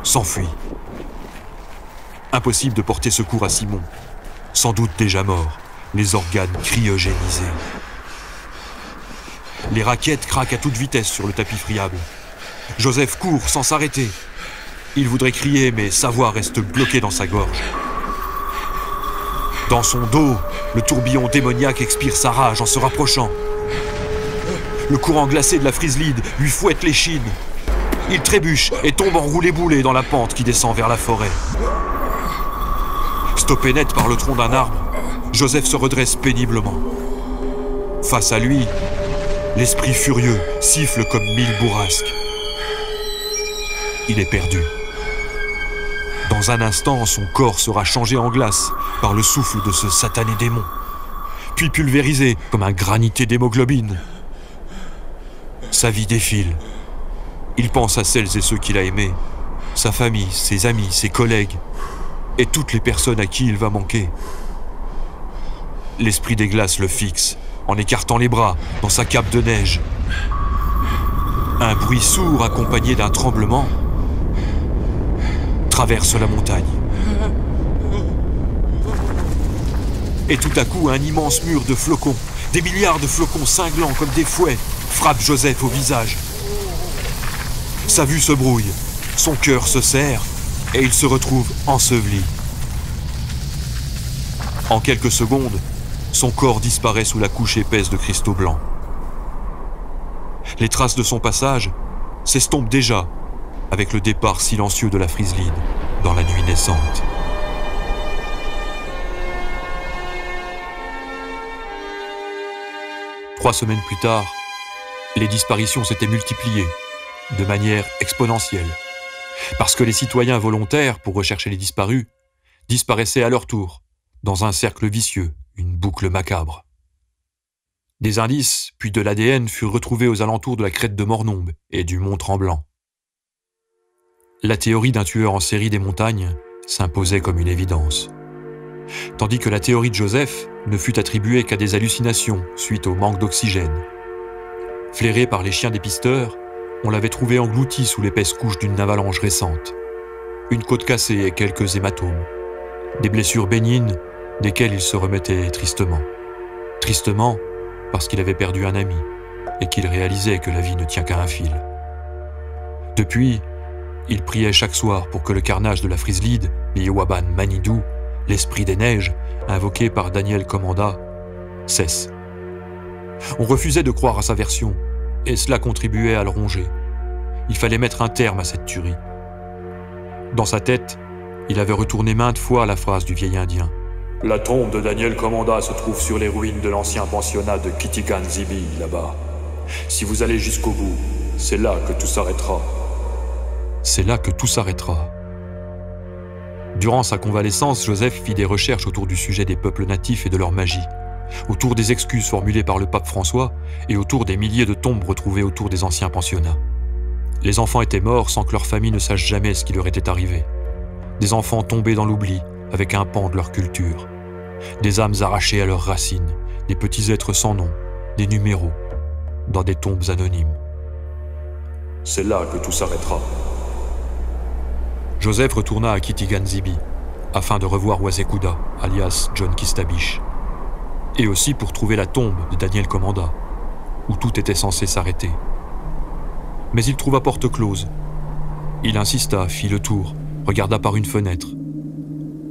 s'enfuit. Impossible de porter secours à Simon, sans doute déjà mort, les organes cryogénisés. Les raquettes craquent à toute vitesse sur le tapis friable. Joseph court sans s'arrêter. Il voudrait crier, mais sa voix reste bloquée dans sa gorge. Dans son dos, le tourbillon démoniaque expire sa rage en se rapprochant. Le courant glacé de la Frizzly lui fouette l'échine. Il trébuche et tombe en roulé-boulé dans la pente qui descend vers la forêt. Stoppé net par le tronc d'un arbre, Joseph se redresse péniblement. Face à lui, l'esprit furieux siffle comme 1000 bourrasques. Il est perdu. Dans un instant, son corps sera changé en glace par le souffle de ce satané démon, puis pulvérisé comme un granité d'hémoglobine. Sa vie défile. Il pense à celles et ceux qu'il a aimés, sa famille, ses amis, ses collègues, et toutes les personnes à qui il va manquer. L'esprit des glaces le fixe, en écartant les bras dans sa cape de neige. Un bruit sourd accompagné d'un tremblement traverse la montagne. Et tout à coup, un immense mur de flocons, des milliards de flocons cinglants comme des fouets, frappe Joseph au visage. Sa vue se brouille, son cœur se serre et il se retrouve enseveli. En quelques secondes, son corps disparaît sous la couche épaisse de cristaux blancs. Les traces de son passage s'estompent déjà avec le départ silencieux de la Frizzly dans la nuit naissante. Trois semaines plus tard, les disparitions s'étaient multipliées de manière exponentielle, parce que les citoyens volontaires pour rechercher les disparus disparaissaient à leur tour, dans un cercle vicieux, une boucle macabre. Des indices, puis de l'ADN furent retrouvés aux alentours de la crête de Mornombe et du mont Tremblant. La théorie d'un tueur en série des montagnes s'imposait comme une évidence, tandis que la théorie de Joseph ne fut attribuée qu'à des hallucinations suite au manque d'oxygène. Flairé par les chiens dépisteurs, on l'avait trouvé englouti sous l'épaisse couche d'une avalanche récente. Une côte cassée et quelques hématomes. Des blessures bénignes desquelles il se remettait tristement. Tristement parce qu'il avait perdu un ami et qu'il réalisait que la vie ne tient qu'à un fil. Depuis, il priait chaque soir pour que le carnage de la Frizzly, Liwaban Manidou, l'esprit des neiges, invoqué par Daniel Commanda, cesse. On refusait de croire à sa version, et cela contribuait à le ronger. Il fallait mettre un terme à cette tuerie. Dans sa tête, il avait retourné maintes fois la phrase du vieil Indien. « La tombe de Daniel Commanda se trouve sur les ruines de l'ancien pensionnat de Kitigan Zibi, là-bas. Si vous allez jusqu'au bout, c'est là que tout s'arrêtera. » C'est là que tout s'arrêtera. Durant sa convalescence, Joseph fit des recherches autour du sujet des peuples natifs et de leur magie, autour des excuses formulées par le pape François et autour des milliers de tombes retrouvées autour des anciens pensionnats. Les enfants étaient morts sans que leur famille ne sache jamais ce qui leur était arrivé. Des enfants tombés dans l'oubli avec un pan de leur culture. Des âmes arrachées à leurs racines, des petits êtres sans nom, des numéros, dans des tombes anonymes. C'est là que tout s'arrêtera. Joseph retourna à Kitigan Zibi, afin de revoir Wazekuda, alias John Kistabish, et aussi pour trouver la tombe de Daniel Commanda, où tout était censé s'arrêter. Mais il trouva porte close. Il insista, fit le tour, regarda par une fenêtre.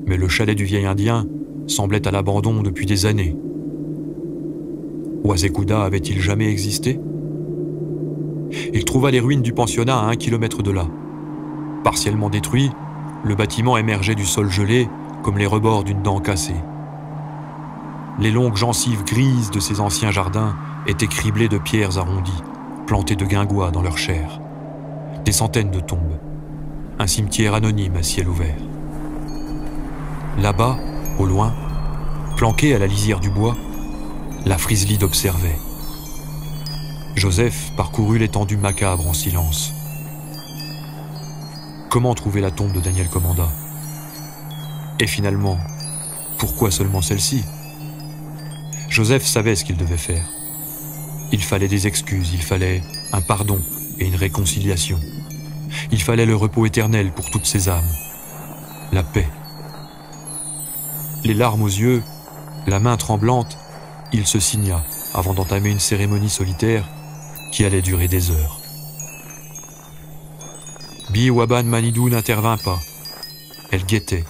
Mais le chalet du vieil Indien semblait à l'abandon depuis des années. Wazekuda avait-il jamais existé? Il trouva les ruines du pensionnat à 1 kilomètre de là. Partiellement détruit, le bâtiment émergeait du sol gelé comme les rebords d'une dent cassée. Les longues gencives grises de ces anciens jardins étaient criblées de pierres arrondies, plantées de guingois dans leur chair. Des centaines de tombes. Un cimetière anonyme à ciel ouvert. Là-bas, au loin, planqué à la lisière du bois, la Frislide observait. Joseph parcourut l'étendue macabre en silence. Comment trouver la tombe de Daniel Commanda? Et finalement, pourquoi seulement celle-ci? Joseph savait ce qu'il devait faire. Il fallait des excuses, il fallait un pardon et une réconciliation. Il fallait le repos éternel pour toutes ces âmes. La paix. Les larmes aux yeux, la main tremblante, il se signa avant d'entamer une cérémonie solitaire qui allait durer des heures. Biwaban Manidou n'intervint pas. Elle guettait.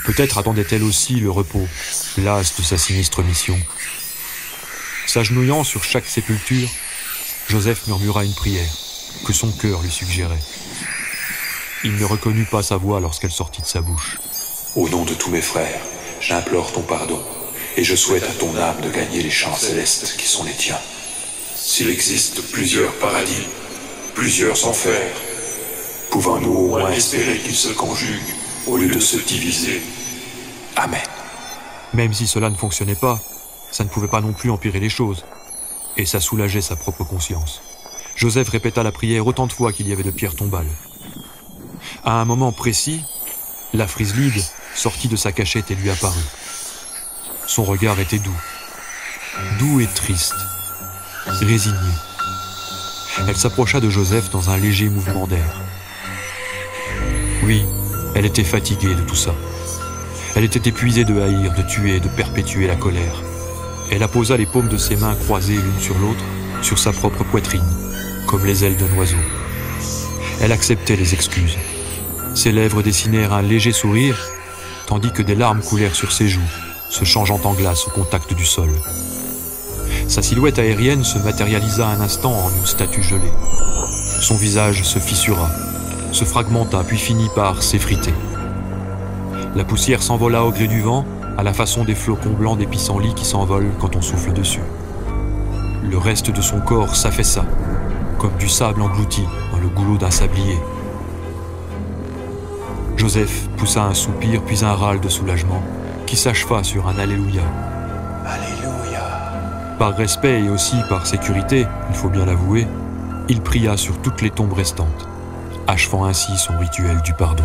Peut-être attendait-elle aussi le repos, lasse de sa sinistre mission. S'agenouillant sur chaque sépulture, Joseph murmura une prière que son cœur lui suggérait. Il ne reconnut pas sa voix lorsqu'elle sortit de sa bouche. Au nom de tous mes frères, j'implore ton pardon, et je souhaite à ton âme de gagner les champs célestes qui sont les tiens. S'il existe plusieurs paradis, plusieurs enfers, pouvons-nous au moins espérer qu'ils se conjuguent au lieu de se diviser? Amen. Même si cela ne fonctionnait pas, ça ne pouvait pas non plus empirer les choses. Et ça soulageait sa propre conscience. Joseph répéta la prière autant de fois qu'il y avait de pierres tombales. À un moment précis, la Frislide sortit de sa cachette et lui apparut. Son regard était doux. Doux et triste. Résigné. Elle s'approcha de Joseph dans un léger mouvement d'air. Oui, elle était fatiguée de tout ça. Elle était épuisée de haïr, de tuer, de perpétuer la colère. Elle apposa les paumes de ses mains croisées l'une sur l'autre, sur sa propre poitrine, comme les ailes d'un oiseau. Elle acceptait les excuses. Ses lèvres dessinèrent un léger sourire, tandis que des larmes coulèrent sur ses joues, se changeant en glace au contact du sol. Sa silhouette aérienne se matérialisa un instant en une statue gelée. Son visage se fissura, se fragmenta, puis finit par s'effriter. La poussière s'envola au gré du vent, à la façon des flocons blancs des pissenlits qui s'envolent quand on souffle dessus. Le reste de son corps s'affaissa, comme du sable englouti dans le goulot d'un sablier. Joseph poussa un soupir puis un râle de soulagement qui s'acheva sur un Alléluia. Alléluia. Par respect et aussi par sécurité, il faut bien l'avouer, il pria sur toutes les tombes restantes, achevant ainsi son rituel du pardon.